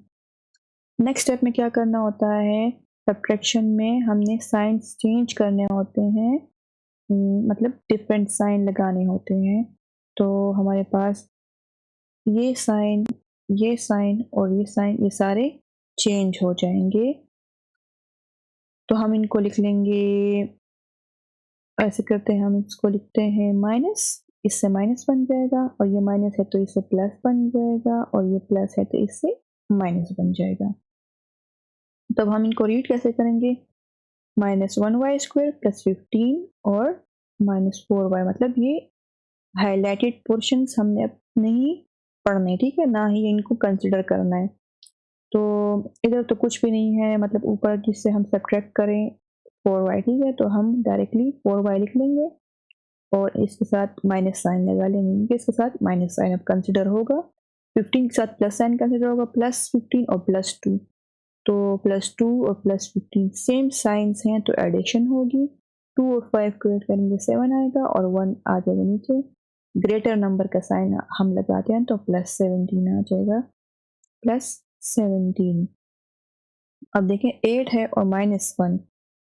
नेक्स्ट स्टेप में क्या करना होता है, सब्ट्रैक्शन में हमने साइंस चेंज करने होते हैं, मतलब डिफरेंट साइन लगाने होते हैं। तो हमारे पास ये साइन और ये साइन, ये सारे चेंज हो जाएंगे, तो हम इनको लिख लेंगे, ऐसे करते हैं, हम इसको लिखते हैं माइनस, इससे माइनस बन जाएगा, और ये माइनस है तो इससे प्लस बन जाएगा, और ये प्लस है तो इससे माइनस बन जाएगा। तब हम इनको रीड कैसे करेंगे, -1y² + 15 और -4y, मतलब ये हाईलाइटेड पोर्शंस हमने नहीं पढ़ने, ठीक है, ना ही इनको कंसिडर करना है। तो इधर तो कुछ भी नहीं है, मतलब ऊपर जिससे हम सब्ट्रैक्ट करें 4y, ठीक है, तो हम डायरेक्टली 4y लिख लेंगे और इसके साथ माइनस साइन लगा लेंगे, क्योंकि इसके साथ माइनस साइन अब कंसिडर होगा। 15 के साथ प्लस साइन कंसिडर होगा, +15 और +2, तो +2 और +15 सेम साइंस हैं तो एडिशन होगी। 2 और 5 को ऐड करेंगे 7 आएगा और 1 आ जाएगा नीचे। ग्रेटर नंबर का साइन हम लगाते हैं तो +17 आ जाएगा, +17। अब देखें 8 है और -1,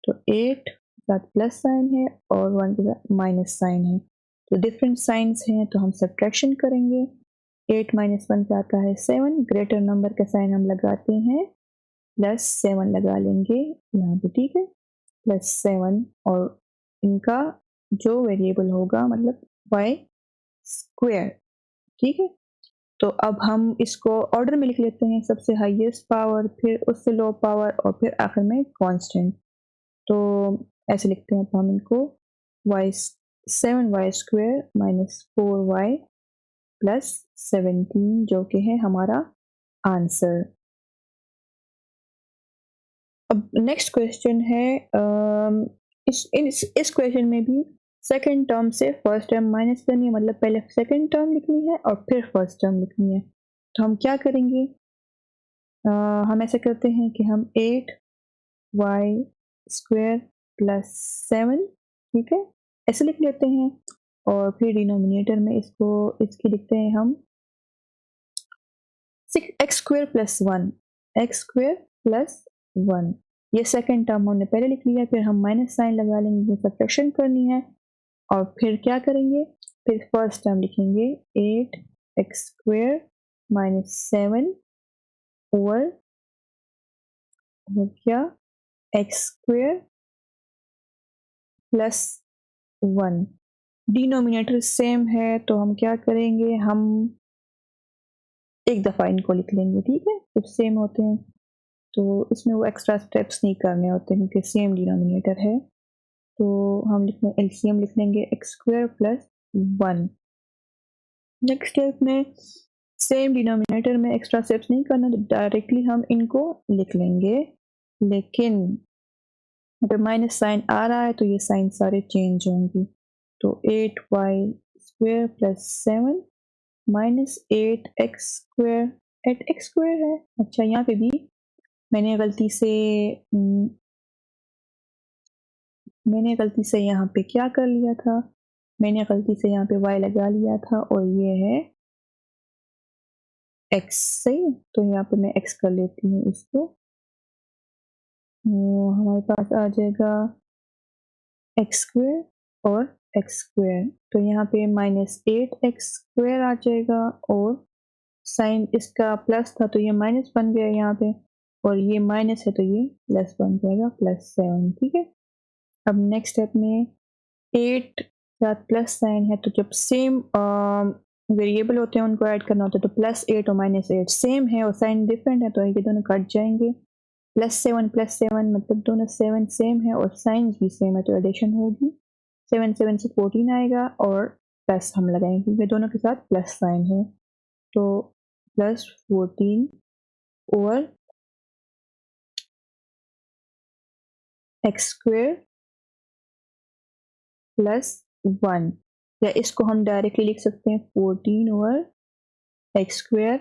तो 8 के साथ प्लस साइन है और 1 के साथ माइनस साइन है, तो डिफरेंट साइंस हैं तो हम सब्ट्रैक्शन करेंगे। 8 - 1 से आता है 7, ग्रेटर नंबर का साइन हम लगाते हैं, +7 लगा लेंगे यहाँ पे, ठीक है, +7, और इनका जो वेरिएबल होगा मतलब y², ठीक है। तो अब हम इसको ऑर्डर में लिख लेते हैं, सबसे हाईएस्ट पावर, फिर उससे लो पावर और फिर आखिर में कांस्टेंट। तो ऐसे लिखते हैं, तो हम इनको y 7y² - 4y +17 जो कि है हमारा आंसर। अब नेक्स्ट क्वेश्चन है, इस क्वेश्चन में भी सेकंड टर्म से फर्स्ट टर्म माइनस करनी है, मतलब पहले सेकंड टर्म लिखनी है और फिर फर्स्ट टर्म लिखनी है। तो हम क्या करेंगे, हम ऐसे करते हैं कि हम 8y² +7, ठीक है, ऐसे लिख लेते हैं, और फिर डिनोमिनेटर में इसको इसकी लिखते हैं हम x² + 1, ये सेकंड टर्म हमने पहले लिख लिया, फिर हम माइनस साइन लगा लेंगे, सब्ट्रैक्शन करनी है, और फिर क्या करेंगे, फिर फर्स्ट टर्म लिखेंगे 8x² -7 ओवर हो गया x² +1। डिनोमिनेटर सेम है तो हम क्या करेंगे, हम एक दफ़ा इनको लिख लेंगे, ठीक है, जब सेम होते हैं तो इसमें वो एक्स्ट्रा स्टेप्स नहीं करने होते हैं क्योंकि सेम डिनोमिनेटर है। तो हम एलसीएम लिख लेंगे x² +1। नेक्स्ट स्टेप में सेम डिनोमिनेटर में एक्स्ट्रा स्टेप्स नहीं करना, तो डायरेक्टली हम इनको लिख लेंगे, लेकिन अगर माइनस साइन आ रहा है तो ये साइन सारे चेंज होंगे। तो 8y² +7 -8x², 8x² है, अच्छा यहाँ पे भी मैंने गलती से मैंने गलती से यहाँ पे क्या कर लिया था, मैंने गलती से यहाँ पे y लगा लिया था और ये है x, सही, तो यहाँ पे मैं x कर लेती हूँ इसको, हमारे पास आ जाएगा x² और x², तो यहाँ पे -8x² आ जाएगा, और साइन इसका प्लस था तो ये माइनस बन गया यहाँ पे, और ये माइनस है तो ये प्लस बन जाएगा, +7, ठीक है। अब नेक्स्ट स्टेप में 8 साथ प्लस साइन है, तो जब सेम वेरिएबल होते हैं उनको ऐड करना होता है, तो +8 और -8 सेम है और साइन डिफरेंट है तो ये दोनों कट जाएंगे, +7 मतलब दोनों 7 सेम है और साइंस भी सेम है तो एडिशन होगी, 7 से 14 आएगा और प्लस हम लगाएंगे क्योंकि दोनों के साथ प्लस साइन है, तो +14 ओवर x² +1, या इसको हम डायरेक्टली लिख सकते हैं 14 ओवर x²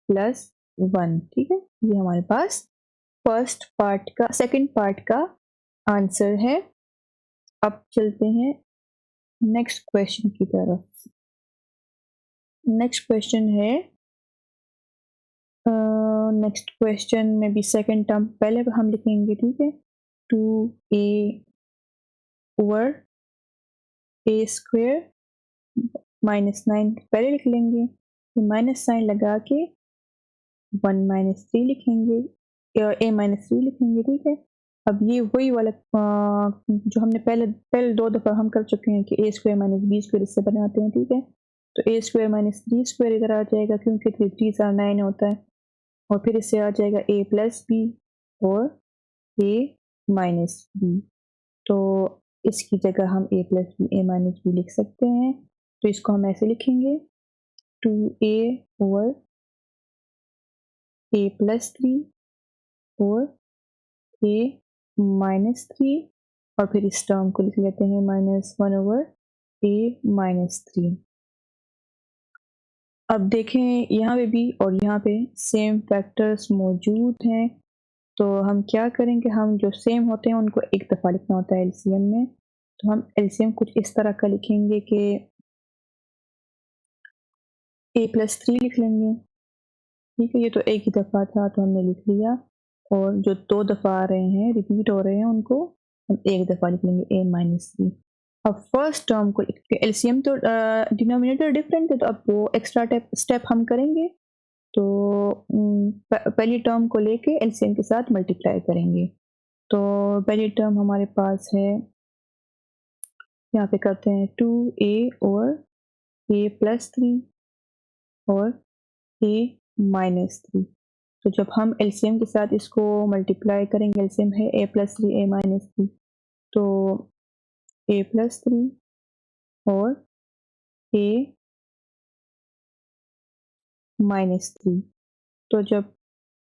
+1, ठीक है, ये हमारे पास सेकंड पार्ट का आंसर है। अब चलते हैं नेक्स्ट क्वेश्चन की तरफ। नेक्स्ट क्वेश्चन है, नेक्स्ट क्वेश्चन में भी सेकंड टर्म पहले हम लिखेंगे, ठीक है, 2a ओवर a² -9 पहले लिख लेंगे, फिर माइनस साइन लगा के 1 - 3 लिखेंगे, a-3 लिखेंगे, ठीक है। अब ये वही वाला जो हमने पहले पहले 2 दफ़ा हम कर चुके हैं कि a² - b² इससे बनाते हैं, ठीक है। तो a² - 3² इधर आ जाएगा क्योंकि 3 3 * 9 होता है, और फिर इससे आ जाएगा a + b और a - b, तो इसकी जगह हम a + b a - b लिख सकते हैं। तो इसको हम ऐसे लिखेंगे, 2a ओवर a+3 और a-3 और फिर इस टर्म को लिख लेते हैं -1/a-3। अब देखें यहाँ पे भी और यहाँ पे सेम फैक्टर्स मौजूद हैं, तो हम क्या करेंगे, हम जो सेम होते हैं उनको एक दफ़ा लिखना होता है एलसीएम में। तो हम एलसीएम कुछ इस तरह का लिखेंगे कि a+3 लिख लेंगे, ठीक है। ये तो एक ही दफ़ा था तो हमने लिख लिया, और जो 2 दफ़ा आ रहे हैं, रिपीट हो रहे हैं, उनको हम एक दफ़ा लिख लेंगे a-3। अब फर्स्ट टर्म को एलसीएम तो डिनोमिनेटर डिफरेंट है, तो अब वो एक्स्ट्रा स्टेप हम करेंगे। तो पहली टर्म को लेके एलसीएम के साथ मल्टीप्लाई करेंगे। तो पहली टर्म हमारे पास है, यहाँ पे करते हैं 2a और a+3 और a-3। तो जब हम एलसीएम के साथ इसको मल्टीप्लाई करेंगे, एलसीएम है a+3 a-3, तो a+3 और a-3, तो जब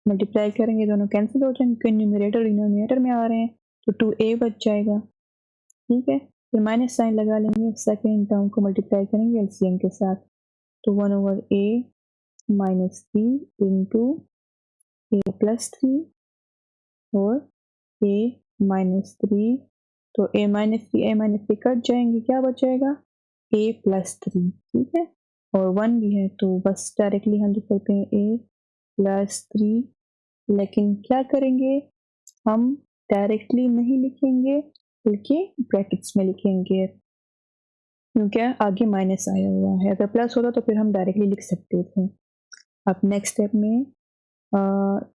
मल्टीप्लाई करेंगे दोनों कैंसिल हो जाएंगे क्योंकि न्यूमरेटर डिनोमिनेटर में आ रहे हैं, तो 2a बच जाएगा, ठीक है। फिर माइनस साइन लगा लेंगे, सेकेंड टर्म को मल्टीप्लाई करेंगे एलसीएम के साथ, तो 1/a-3 इंटू a+3 और a-3, तो a-3 कट जाएंगे, क्या बचेगा a+3, ठीक है। और 1 भी है तो बस डायरेक्टली हम लिख सकते हैं a+3, लेकिन क्या करेंगे, हम डायरेक्टली नहीं लिखेंगे बल्कि ब्रैकेट्स में लिखेंगे, क्योंकि आगे माइनस आया हुआ है। अगर प्लस होता तो फिर हम डायरेक्टली लिख सकते थे। अब नेक्स्ट स्टेप में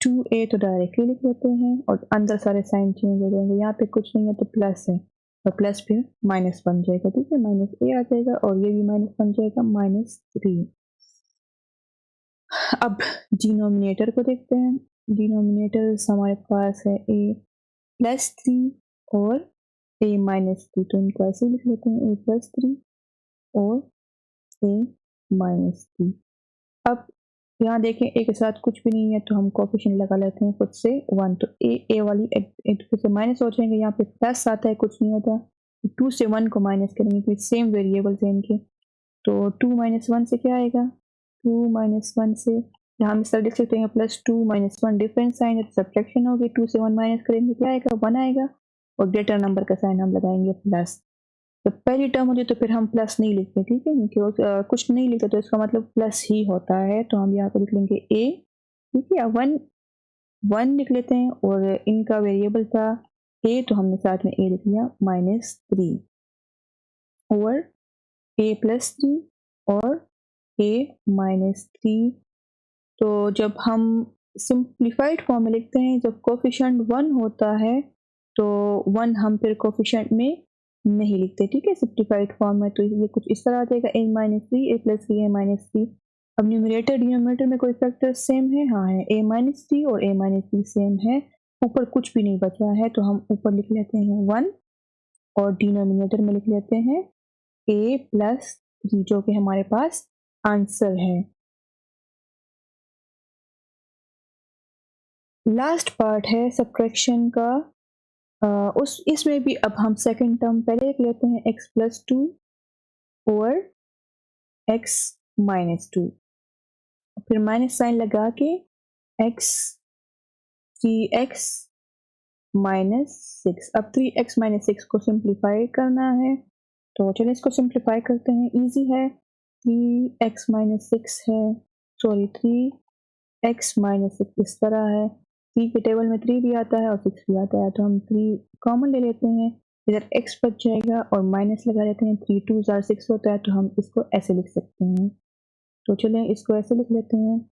2a तो डायरेक्टली लिख लेते हैं और अंदर सारे साइन चेंज हो जाएंगे, यहाँ पे कुछ नहीं है तो प्लस है, और प्लस फिर माइनस बन जाएगा, ठीक है, -a आ जाएगा और ये भी माइनस बन जाएगा -3। अब डिनोमिनेटर को देखते हैं। डिनोमिनेटर्स हमारे पास है a+3 और a-3, तो इनको ऐसे लिख लेते हैं a+3 और a-3। अब यहाँ देखें a के साथ कुछ भी नहीं है तो हम कोफिशिएंट लगा लेते हैं खुद से 1, तो a वाली एक से माइनस हो जाएंगे, यहाँ पे प्लस आता है, कुछ नहीं होता, 2 से 1 को माइनस करेंगे क्योंकि सेम वेरिएबल्स हैं इनके, तो 2 - 1 से क्या आएगा, 2 - 1 से यहाँ हम इस तरह लिख सकते हैं +2 - 1, डिफरेंट साइन है तो सब्ट्रैक्शन होगी, 2 से 1 माइनस करेंगे क्या आएगा, 1 आएगा, और ग्रेटर नंबर का साइन हम लगाएंगे प्लस। तो पहली टर्म होती है तो फिर हम प्लस नहीं लिखते, ठीक है, क्योंकि कुछ नहीं लिखते तो इसका मतलब प्लस ही होता है, तो हम यहाँ पर लिख लेंगे a, ठीक है, 1 लिख लेते हैं, और इनका वेरिएबल था a तो हमने साथ में a लिख लिया -3 और a+3 और a-3। तो जब हम सिंप्लीफाइड फॉर्म में लिखते हैं, जब कोफिशिएंट 1 होता है तो 1 हम फिर कोफिशिएंट में नहीं लिखते, ठीक है, सिंप्लीफाइड फॉर्म में, तो ये कुछ इस तरह आ जाएगा a-3 a+3 a-3। अब न्यूमरेटर डिनोमिनेटर में कोई फैक्टर सेम है, हाँ है, a-3 और a-3 सेम है, ऊपर कुछ भी नहीं बचा है, तो हम ऊपर लिख लेते हैं 1 और डिनोमिनेटर में लिख लेते हैं a+3, जो कि हमारे पास आंसर है। लास्ट पार्ट है सब्ट्रैक्शन का, इसमें भी अब हम सेकंड टर्म पहले लिख लेते हैं x+2 और x-2, फिर माइनस साइन लगा के x 3x -6। अब 3x - 6 को सिंप्लीफाई करना है, तो चलिए इसको सिंप्लीफाई करते हैं, इजी है। 3x - 6 है, सॉरी 3x - 6 इस तरह है, 3 के टेबल में 3 भी आता है और 6 भी आता है, तो हम 3 कॉमन ले लेते हैं, इधर x बच जाएगा और माइनस लगा लेते हैं, 3 2 6 होता है, तो हम इसको ऐसे लिख सकते हैं। तो चलें इसको ऐसे लिख लेते हैं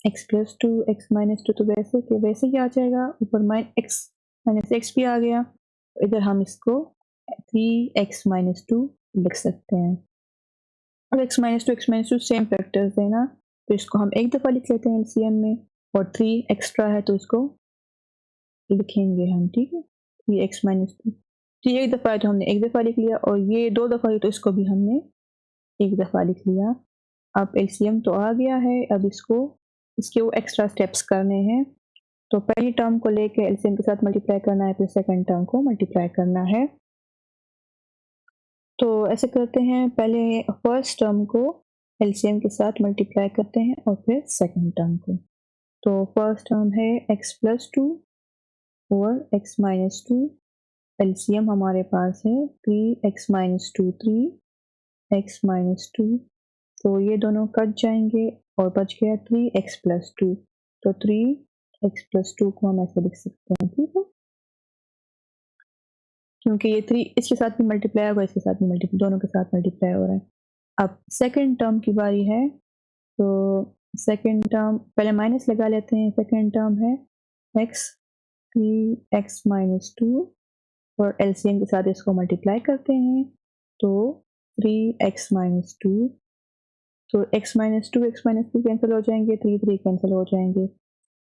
x+2 x - 2, तो वैसे के वैसे ही आ जाएगा, ऊपर x - x भी आ गया, इधर हम इसको 3x - 2 लिख सकते हैं। अब x - 2 सेम फैक्टर्स है ना, तो इसको हम एक दफ़ा लिख लेते हैं एलसीएम में, और 3 एक्स्ट्रा है तो इसको लिखेंगे हम, ठीक है, 3x - 2, 3 एक दफ़ा है तो हमने एक दफ़ा लिख लिया, और ये 2 दफ़ा है तो इसको भी हमने एक दफ़ा लिख लिया। अब एलसीएम तो आ गया है, अब इसको इसके वो एक्स्ट्रा स्टेप्स करने हैं। तो पहली टर्म को लेके एलसीएम के साथ मल्टीप्लाई करना है, फिर सेकंड टर्म को मल्टीप्लाई करना है। तो ऐसे करते हैं, पहले फर्स्ट टर्म को एलसीएम के साथ मल्टीप्लाई करते हैं और फिर सेकंड टर्म को। तो फर्स्ट टर्म है x + 2 और x - 2। एलसीएम हमारे पास है 3x - 2 3x - 2। तो ये दोनों कट जाएंगे और बच गया 3x + 2। तो 3x + 2 को हम ऐसे लिख सकते हैं, ठीक है, क्योंकि ये 3 इसके साथ भी मल्टीप्लाई होगा, इसके साथ भी मल्टीप्लाई, दोनों के साथ मल्टीप्लाई हो रहा है। अब सेकंड टर्म की बारी है। तो सेकंड टर्म पहले माइनस लगा लेते हैं। सेकंड टर्म है x 3x - 2 और एलसीएम के साथ इसको मल्टीप्लाई करते हैं। तो 3x - 2। तो x - 2 कैंसिल हो जाएंगे, 3 कैंसिल हो जाएंगे। तो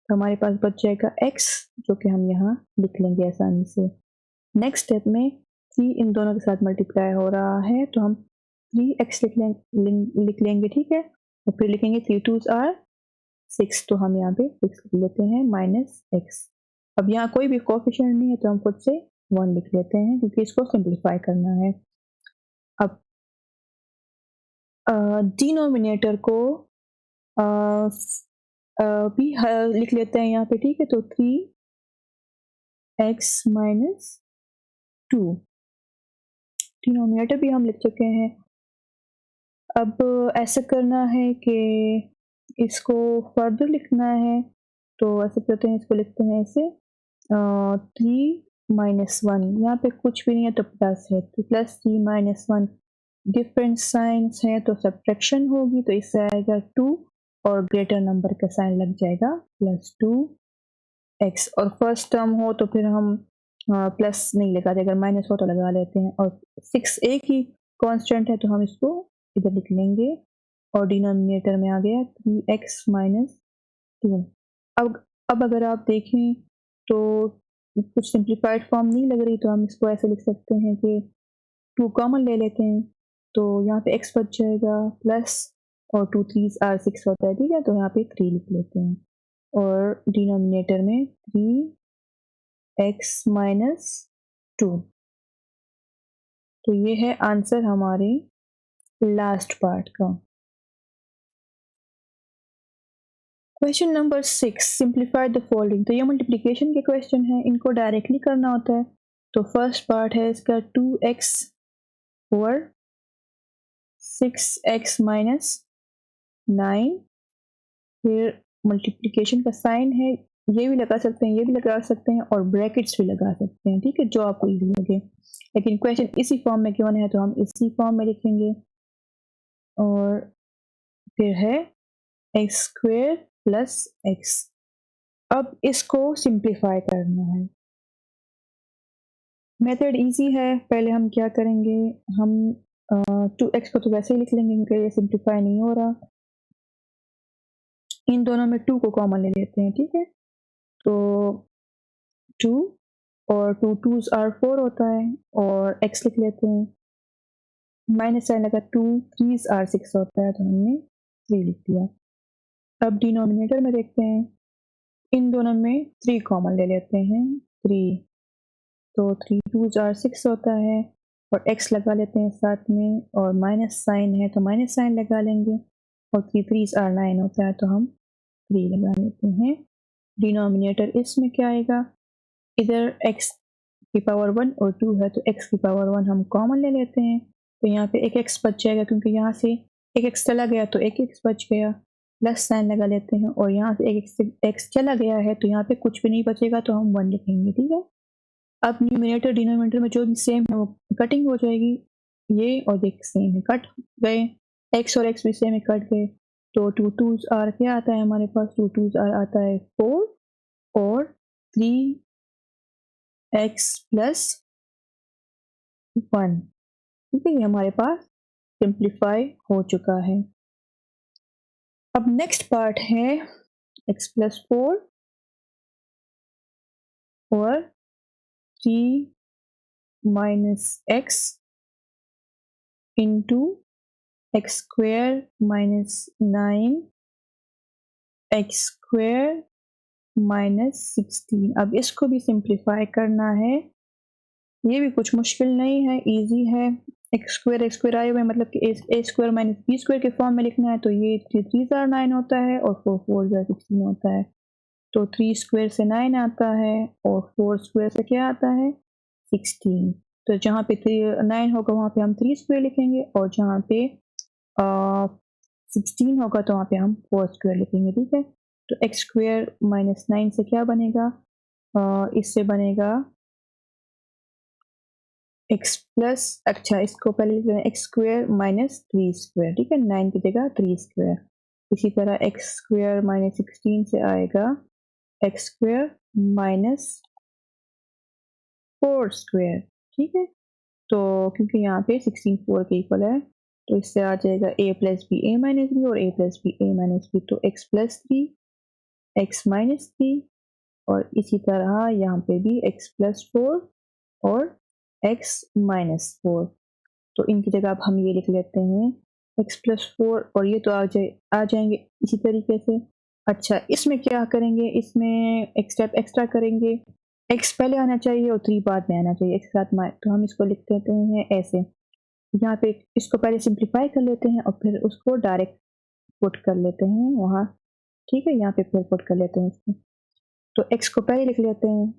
हमारे पास बच जाएगा x, जो कि हम यहाँ लिख लेंगे आसानी से। नेक्स्ट स्टेप में 3 इन दोनों के साथ मल्टीप्लाई हो रहा है, तो हम 3x लिख लेंगे, ठीक है। और फिर लिखेंगे 3 2s are 6। तो हम यहाँ पे 6 लिख लेते हैं -x। अब यहाँ कोई भी कोएफिशिएंट नहीं है, तो हम खुद से 1 लिख लेते हैं, क्योंकि इसको सिंप्लीफाई करना है। अब डिनोमिनेटर को भी लिख लेते हैं यहाँ पे, ठीक है। तो 3x - 2 डिनोमिनेटर भी हम लिख चुके हैं। अब ऐसा करना है कि इसको फर्दर लिखना है। तो ऐसे करते हैं, इसको लिखते हैं ऐसे 3 - 1, यहाँ पे कुछ भी नहीं है तो प्लस है, तो +3 - 1। डिफरेंट साइंस है तो सब्ट्रैक्शन होगी, तो इससे आएगा 2 और ग्रेटर नंबर का साइन लग जाएगा +2x। और फर्स्ट टर्म हो तो फिर हम प्लस नहीं लगाते, अगर माइनस हो तो लगा लेते हैं। और 6 एक ही कांस्टेंट है, तो हम इसको इधर लिख लेंगे और डिनोमिनेटर में आ गया 3x - 2। अब अगर आप देखें तो कुछ सिंप्लीफाइड फॉर्म नहीं लग रही, तो हम इसको ऐसे लिख सकते हैं कि 2 कॉमन ले लेते हैं। तो यहाँ पे x बच जाएगा प्लस, और 2 3s are 6 होता है, ठीक है। तो यहाँ पे 3 लिख लेते हैं और डिनोमिनेटर में 3x - 2। तो ये है आंसर हमारे लास्ट पार्ट का। Question number 6, simplify the following. तो ये मल्टीप्लिकेशन के क्वेश्चन है, इनको डायरेक्टली करना होता है। तो फर्स्ट पार्ट है इसका 2x और 6x - 9। फिर मल्टीप्लिकेशन का साइन है, ये भी लगा सकते हैं, ये भी लगा सकते हैं, और ब्रैकेट्स भी लगा सकते हैं, ठीक है, जो आपको इजी लगे। लेकिन क्वेश्चन इसी फॉर्म में क्यों है, तो हम इसी फॉर्म में लिखेंगे। और फिर है x² + x। अब इसको सिंप्लीफाई करना है। मेथड इजी है। पहले हम क्या करेंगे, हम 2x को तो वैसे ही लिख लेंगे क्योंकि ये सिंप्लीफाई नहीं हो रहा। इन दोनों में 2 को कॉमन ले लेते हैं, ठीक है। तो 2 और 2 2s are 4 होता है, और x लिख लेते हैं। माइनस साइन लगा, 2 3s are 6 होता है, तो हमने 3 लिख दिया। अब डिनोमिनेटर में देखते हैं, इन दोनों में 3 कॉमन ले लेते हैं, 3। तो 3 2s are 6 होता है, और x लगा लेते हैं साथ में, और माइनस साइन है तो माइनस साइन लगा लेंगे, और 3 3s are 9 होता है, तो हम 3 लगा लेते हैं। डिनोमिनेटर इसमें क्या आएगा, इधर x की पावर 1 और 2 है, तो x की पावर 1 हम कॉमन ले लेते हैं। तो यहाँ पे एक x बच जाएगा, क्योंकि यहाँ से एक x चला गया तो एक x बच गया। प्लस साइन लगा लेते हैं, और यहाँ से एक x चला गया है, तो यहाँ पे कुछ भी नहीं बचेगा, तो हम 1 लिखेंगे, ठीक है। अब न्यूमिनेटर डिनोमिनेटर में जो भी सेम है वो कटिंग हो जाएगी, ये और देख सेम है, कट गए। x और x भी सेम है, कट गए। तो 2 2s are क्या आता है हमारे पास, 2 2s are आता है 4 और 3x + 1, ठीक है। ये हमारे पास सिंप्लीफाई हो चुका है। अब नेक्स्ट पार्ट है x + 4 और 3 - x into x² - 9 x square minus 16। अब इसको भी सिंप्लीफाई करना है, ये भी कुछ मुश्किल नहीं है, इजी है। एक्स स्क्वायर आए हुए मतलब कि ए स्क्वायर माइनस बी स्क्वायर के फॉर्म में लिखना है, तो ये 3 3 9 होता है और 4 4 16 होता है। तो 3 स्क्वायर से 9 आता है और 4 स्क्वायर से क्या आता है 16। तो जहाँ पे 9 होगा वहाँ पे हम 3 स्क्वायर लिखेंगे और जहाँ पे 16 होगा तो वहाँ पे हम 4 स्क्वायर लिखेंगे, ठीक है। तो एक्स स्क्वायर माइनस 9 से क्या बनेगा, इससे बनेगा एक्स प्लस, अच्छा इसको पहले लिख लें एक्स स्क्वायर माइनस 3 स्क्वायर, ठीक है, 9 की जगह 3 स्क्वायर। इसी तरह एक्स स्क्वायर माइनस 16 से आएगा एक्स स्क्वायर माइनस 4 स्क्वायर, ठीक है। तो क्योंकि यहाँ पे 16 4 के इक्वल है, तो इससे आ जाएगा ए plus b a minus B और ए plus b a minus B, तो एक्स प्लस 3 एक्स माइनस 3 और इसी तरह यहाँ पे भी एक्स प्लस 4 और एक्स माइनस 4। तो इनकी जगह अब हम ये लिख लेते हैं एक्स प्लस 4 और ये तो आ जाएंगे इसी तरीके से। अच्छा इसमें क्या करेंगे, इसमें एक स्टेप एक्स्ट्रा करेंगे, एक्स पहले आना चाहिए और 3 बाद में आना चाहिए एक साथ में, तो हम इसको लिख देते हैं ऐसे। यहाँ पे इसको पहले सिंप्लीफाई कर लेते हैं और फिर उसको डायरेक्ट पुट कर लेते हैं वहाँ, ठीक है, यहाँ पे फिर पुट कर लेते हैं इसको। तो एक्स को पहले लिख लेते हैं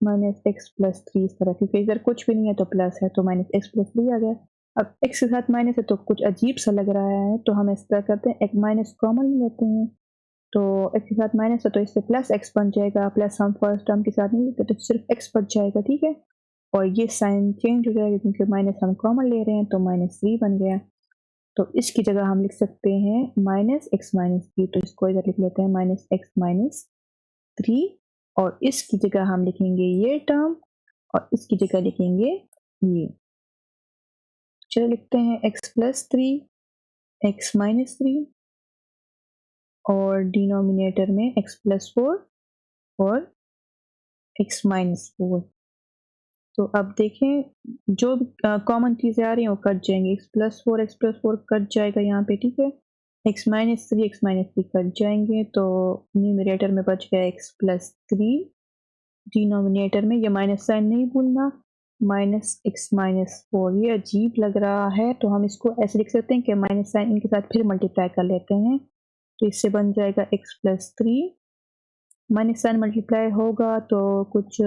माइनस एक्स प्लस 3 इस तरह, क्योंकि इधर कुछ भी नहीं है तो प्लस है, तो माइनस एक्स प्लस 3 आ गया। अब एक्स के साथ माइनस है तो कुछ अजीब सा लग रहा है, तो हम इस तरह करते हैं एक माइनस कॉमन लेते हैं, तो एक्स के साथ माइनस है तो इससे प्लस एक्स बन जाएगा, प्लस हम फर्स्ट टर्म के साथ नहीं लेते तो सिर्फ एक्स बच जाएगा, ठीक है। और ये साइन चेंज हो जाएगा क्योंकि माइनस हम कॉमन ले रहे हैं, तो माइनस 3 बन गया। तो इसकी जगह हम लिख सकते हैं माइनस एक्स माइनस 3, तो इसको इधर लिख लेते हैं माइनस एक्स माइनस 3 और इसकी जगह हम लिखेंगे ये टर्म और इसकी जगह लिखेंगे ये। चलो लिखते हैं एक्स प्लस 3 एक्स माइनस 3 और डिनोमिनेटर में एक्स प्लस 4 और एक्स माइनस 4। तो अब देखें जो कॉमन चीज़ें आ रही हैं वो कट जाएंगी, एक्स प्लस फोर कट जाएगा यहाँ पे, ठीक है। एक्स माइनस 3 कट जाएंगे, तो न्यूमरेटर में बच गया एक्स प्लस 3, डिनोमिनेटर में ये माइनस साइन नहीं भूलना, माइनस एक्स माइनस 4। ये अजीब लग रहा है तो हम इसको ऐसे लिख सकते हैं कि माइनस साइन इनके साथ फिर मल्टीप्लाई कर लेते हैं, तो इससे बन जाएगा x plus 3, minus sign multiply होगा तो कुछ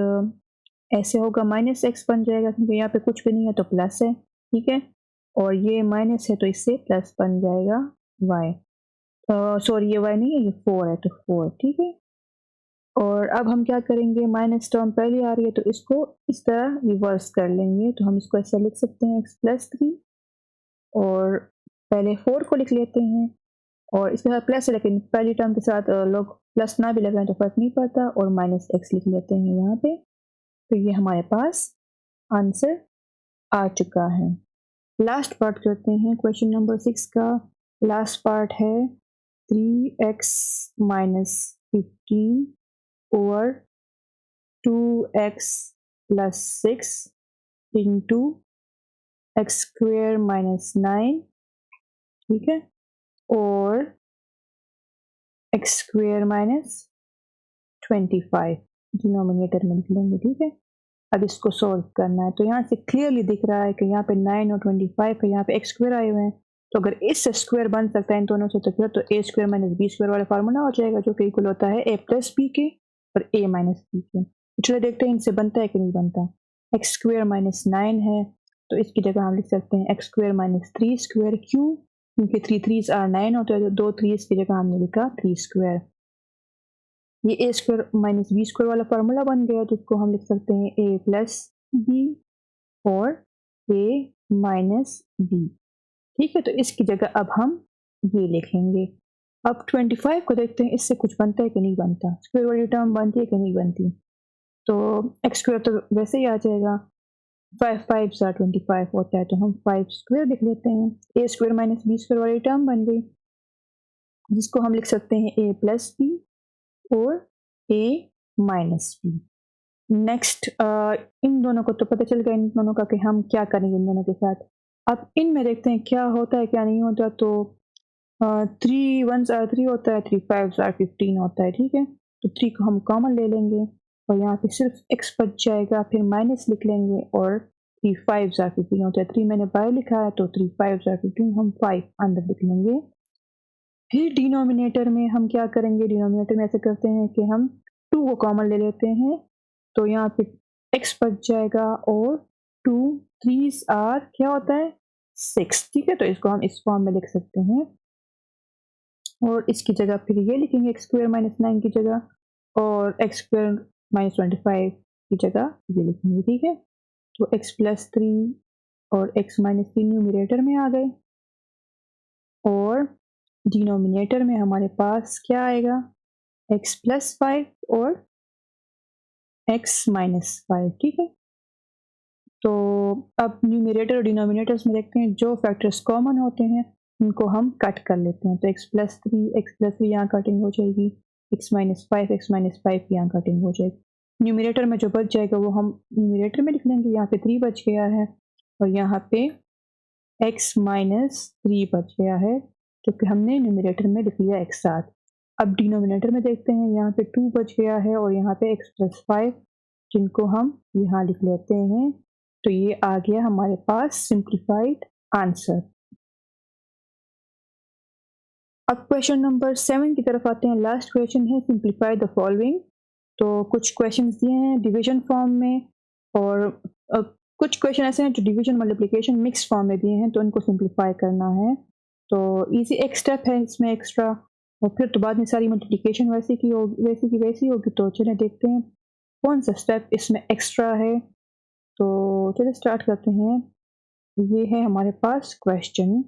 ऐसे होगा, माइनस एक्स बन जाएगा क्योंकि यहाँ पे कुछ भी नहीं है तो प्लस है, ठीक है। और ये माइनस है तो इससे प्लस बन जाएगा वाई, सॉरी ये वाई नहीं है ये 4 है तो 4, ठीक है। और अब हम क्या करेंगे, माइनस टर्म पहले आ रही है तो इसको इस तरह रिवर्स कर लेंगे, तो हम इसको ऐसा लिख सकते हैं एक्स प्लस 3 और पहले 4 को लिख लेते हैं और इसके साथ प्लस है, लेकिन पहली टर्म के साथ लोग प्लस ना भी लगाएं तो फर्क नहीं पड़ता, और माइनस एक्स लिख लेते हैं यहाँ पे। तो ये हमारे पास आंसर आ चुका है। लास्ट पार्ट करते हैं क्वेश्चन नंबर 6 का। लास्ट पार्ट है 3x minus 15 over 2x plus 6 into x square minus 9, ठीक है, और एक्स स्क्वेयर माइनस 25 डिनोमिनेटर में लिख लेंगे, ठीक है। अब इसको सॉल्व करना है, तो यहाँ से क्लियरली दिख रहा है कि यहाँ पे 9 और 25 है, यहाँ पे एक्स स्क्वायर आए हुए हैं, तो अगर इससे स्क्वायर बन सकता है इन दोनों से तो फिर तो ए स्क्वायर माइनस बी स्क्वायर वाला फार्मूला हो जाएगा, जो कि इक्वल होता है ए प्लस बी के और ए माइनस बी के। चलो देखते हैं इनसे बनता है कि नहीं बनता। एक्स स्क्वायर माइनस 9 है तो इसकी जगह हम लिख सकते हैं एक्स स्क्वायर माइनस 3 स्क्वायर, क्यों, क्योंकि 3 3 आर 9 होते हैं, तो 2 3 की जगह हमने लिखा 3 स्क्वायर। ये ए स्क्वायर माइनस बी स्क्वायर वाला फार्मूला बन गया, जिसको हम लिख सकते हैं ए प्लस बी और ए माइनस बी, ठीक है। तो इसकी जगह अब हम ये लिखेंगे। अब 25 को देखते हैं इससे कुछ बनता है कि नहीं बनता, स्क्वायर वाली टर्म बनती है कि नहीं बनती। तो एक्स स्क्वायर तो वैसे ही आ जाएगा, 5 5 सा 25 होता है, तो हम 5 स्क्वायर लिख लेते हैं। ए स्क्वायर माइनस बी स्क्वायर वाली टर्म बन गई, जिसको हम लिख सकते हैं ए प्लस बी और ए माइनस बी। नेक्स्ट इन दोनों को तो पता चल गया इन दोनों का कि हम क्या करेंगे इन दोनों के साथ। अब इनमें देखते हैं क्या होता है क्या नहीं होता। तो 3 1s आर 3 होता है, 3 5s आर 15 होता है, ठीक है। तो 3 को हम कॉमन ले लेंगे और यहाँ पे सिर्फ x बच जाएगा, फिर माइनस लिख लेंगे और 3 5s आर 15 होता है। 3 मैंने बाहर लिखा है तो 3 5s आर 15 हम 5 अंदर लिख लेंगे। फिर डिनोमिनेटर में हम क्या करेंगे, डिनोमिनेटर में ऐसे करते हैं कि हम 2 को कॉमन ले लेते हैं, तो यहाँ पे x बच जाएगा और 2 3s आर क्या होता है 6, ठीक है। तो इसको हम इस फॉर्म में लिख सकते हैं और इसकी जगह फिर ये लिखेंगे एक्स स्क्वायर माइनस 9 की जगह और एक्स स्क्वायर माइनस 25 की जगह ये लिखेंगे, ठीक है। तो x प्लस 3 और x माइनस 3 न्यूमरेटर में आ गए और डिनोमिनेटर में हमारे पास क्या आएगा, x प्लस 5 और x माइनस 5, ठीक है। तो अब न्यूमरेटर और डिनोमिनेटर्स में देखते हैं जो फैक्टर्स कॉमन होते हैं उनको हम कट कर लेते हैं। तो एक्स प्लस थ्री यहाँ कटिंग हो जाएगी, एक्स माइनस फाइव यहाँ कटिंग हो जाएगी। न्यूमरेटर में जो बच जाएगा वो हम न्यूमरेटर में लिख लेंगे, यहाँ पे 3 बच गया है और यहाँ पे एक्स माइनस 3 बच गया है क्योंकि हमने न्यूमरेटर में लिख लिया एक साथ। अब डिनोमिनेटर में देखते हैं, यहाँ पे 2 बच गया है और यहाँ पे एक्स प्लस 5 जिनको हम यहाँ लिख लेते हैं। तो ये आ गया हमारे पास सिंप्लीफाइड आंसर। अब क्वेश्चन नंबर 7 की तरफ आते हैं। लास्ट क्वेश्चन है सिंप्लीफाई द फॉलोइंग। तो कुछ क्वेश्चंस दिए हैं डिवीजन फॉर्म में और कुछ क्वेश्चन ऐसे हैं जो डिवीजन मल्टीप्लिकेशन मिक्स फॉर्म में दिए हैं, तो इनको सिंप्लीफाई करना है। तो इजी एक स्टेप है इसमें एक्स्ट्रा और फिर तो बाद में सारी मल्टीप्लिकेशन वैसी की वैसी होगी। तो चलिए देखते हैं कौन सा स्टेप इसमें एक्स्ट्रा है। तो चलिए स्टार्ट करते हैं। ये है हमारे पास क्वेश्चन।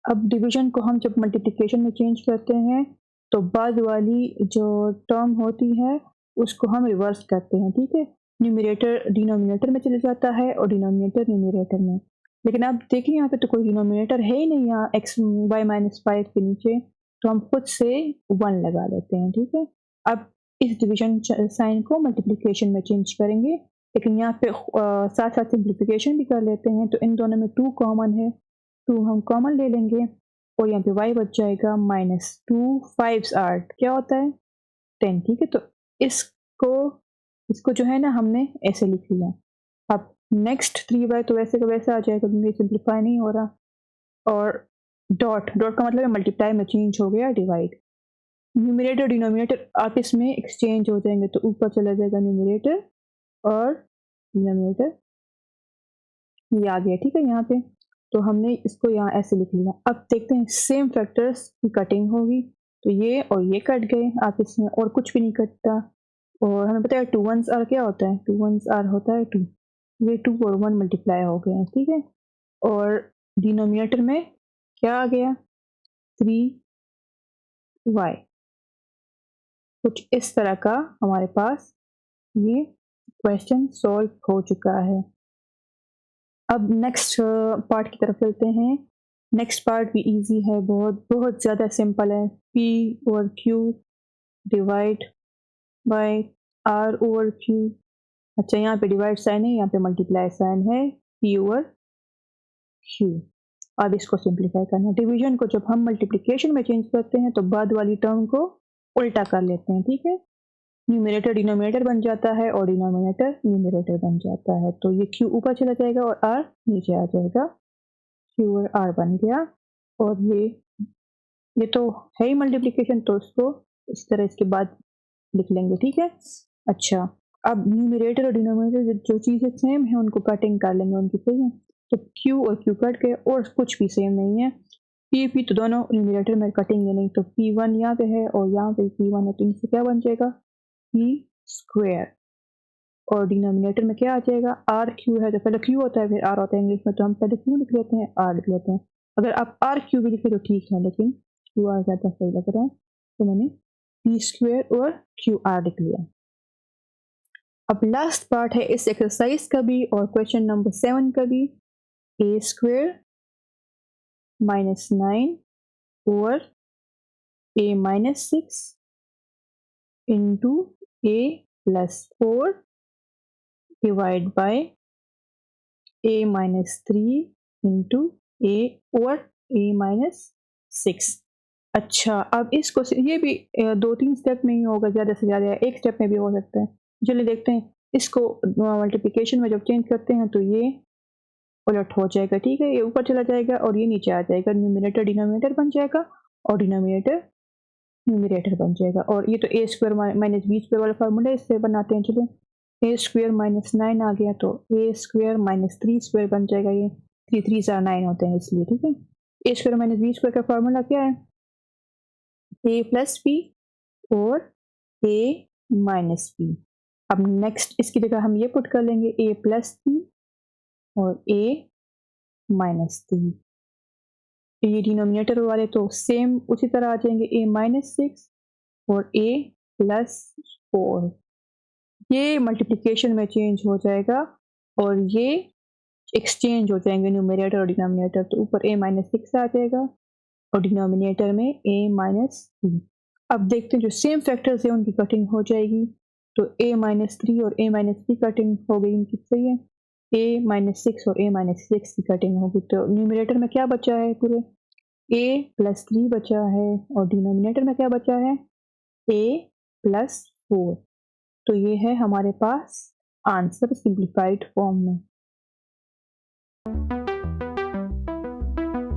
अब डिवीजन को हम जब मल्टीप्लिकेशन में चेंज करते हैं तो बाद वाली जो टर्म होती है उसको हम रिवर्स करते हैं, ठीक है। न्यूमरेटर डिनोमिनेटर में चले जाता है और डिनोमिनेटर न्यूमरेटर में। लेकिन आप देखिए यहाँ पे तो कोई डिनोमिनेटर है ही नहीं, यहाँ एक्स वाई माइनस 5 के नीचे, तो हम खुद से 1 लगा लेते हैं, ठीक है। अब इस डिवीजन साइन को मल्टीप्लिकेशन में चेंज करेंगे, लेकिन यहाँ पे साथ साथ सिंप्लीफिकेशन भी कर लेते हैं। तो इन दोनों में 2 कॉमन है, 2 हम कॉमन ले लेंगे और यहाँ पे y बच जाएगा माइनस 2 5 आर्ट क्या होता है 10, ठीक है। तो इसको इसको जो है ना हमने ऐसे लिख लिया। अब नेक्स्ट 3y तो वैसे का वैसा आ जाएगा क्योंकि सिंप्लीफाई नहीं हो रहा और डॉट डॉट का मतलब है मल्टीप्लाई में चेंज हो गया डिवाइड। न्यूमरेटर डिनोमिनेटर आपस में एक्सचेंज हो जाएंगे तो ऊपर चला जाएगा न्यूमरेटर और डिनोमिनेटर ये आ गया, ठीक है। यहाँ पे तो हमने इसको यहाँ ऐसे लिख लिया। अब देखते हैं सेम फैक्टर्स की कटिंग होगी, तो ये और ये कट गए आपस में और कुछ भी नहीं कटता। और हमें पता है 2 1s आर क्या होता है, 2 1s आर होता है 2, ये 2 और 1 मल्टीप्लाई हो गए हैं, ठीक है। और डिनोमिनेटर में क्या आ गया 3y। कुछ इस तरह का हमारे पास ये क्वेश्चन सॉल्व हो चुका है। अब नेक्स्ट पार्ट की तरफ चलते हैं। नेक्स्ट पार्ट भी इजी है, बहुत बहुत ज़्यादा सिंपल है। p over q divide by r over q। अच्छा यहाँ पे डिवाइड साइन है, यहाँ पे मल्टीप्लाई साइन है, p ओवर q। अब इसको सिंप्लीफाई करना है। डिवीजन को जब हम मल्टीप्लिकेशन में चेंज करते हैं तो बाद वाली टर्म को उल्टा कर लेते हैं, ठीक है। न्यूमरेटर डिनोमिनेटर बन जाता है और डिनोमिनेटर न्यूमरेटर बन जाता है। तो ये q ऊपर चला जाएगा और r नीचे आ जाएगा, q और r बन गया। और ये तो है ही मल्टीप्लिकेशन, तो इसको इस तरह इसके बाद लिख लेंगे, ठीक है। अच्छा अब न्यूमरेटर और डिनोमिनेटर जो चीज़ें सेम है उनको कटिंग कर लेंगे उनकी, सही है। तो q और q कट गए और कुछ भी सेम नहीं है। p तो दोनों न्यूमरेटर में कटेंगे नहीं, तो p1 यहाँ पे है और यहाँ पे p1 है, तो इनसे क्या बन जाएगा p स्क्वायर। और डिनोमिनेटर में क्या आ जाएगा आर क्यू है, तो पहले क्यू होता है फिर आर होता है इंग्लिश में, तो हम पहले क्यू लिख लेते हैं आर लिख लेते हैं। अगर आप आर क्यू भी लिखे तो ठीक है, लेकिन क्यू आर ज़्यादा सही लग रहा है, तो मैंने पी स्क्वायर और क्यू आर लिख लिया। अब लास्ट पार्ट है इस एक्सरसाइज का भी और क्वेश्चन नंबर 7 का भी। A square minus 9 over a minus 6 into a plus 4 divide by a minus 3 into a over a minus 6। अच्छा, अब इसको ये भी 2-3 स्टेप में ही होगा, ज़्यादा से ज़्यादा 1 स्टेप में भी हो सकता है। चलिए देखते हैं, इसको मल्टीप्लिकेशन में जब चेंज करते हैं तो ये उलट हो जाएगा, ठीक है? ये ऊपर चला जाएगा और ये नीचे आ जाएगा, न्यूमरेटर डिनोमिनेटर बन जाएगा और डिनोमिनेटर न्यूमरेटर बन जाएगा। और ये तो ए स्क्वायर माइनस बी स्क्वायर वाला फार्मूला, इससे बनाते हैं। चलिए, ए स्क्वायर माइनस 9 आ गया तो ए स्क्वायर माइनस 3 स्क्वायर बन जाएगा। ये 3 3 ज़ा 9 होते हैं इसलिए, ठीक है? ए स्क्वायर माइनस बी स्क्वायर का फार्मूला क्या है? ए प्लस बी और ए माइनस बी। अब नेक्स्ट इसकी जगह हम ये पुट कर लेंगे, ए प्लस बी और ए माइनस 3। ये डिनोमिनेटर वाले तो सेम उसी तरह आ जाएंगे, ए माइनस 6 और ए प्लस 4। ये मल्टीप्लिकेशन में चेंज हो जाएगा और ये एक्सचेंज हो जाएंगे न्यूमरेटर और डिनोमिनेटर, तो ऊपर a माइनस 6 आ जाएगा और डिनोमिनेटर में a माइनस 3। अब देखते हैं जो सेम फैक्टर्स है उनकी कटिंग हो जाएगी, तो a माइनस 3 और a माइनस 3 कटिंग हो गई इनकी, सही है? a माइनस 6 और a माइनस 6 की कटिंग होगी, तो न्यूमरेटर में क्या बचा है? पूरे a प्लस 3 बचा है और डिनोमिनेटर में क्या बचा है? a plus 4। तो ये है हमारे पास आंसर सिंप्लीफाइड फॉर्म में।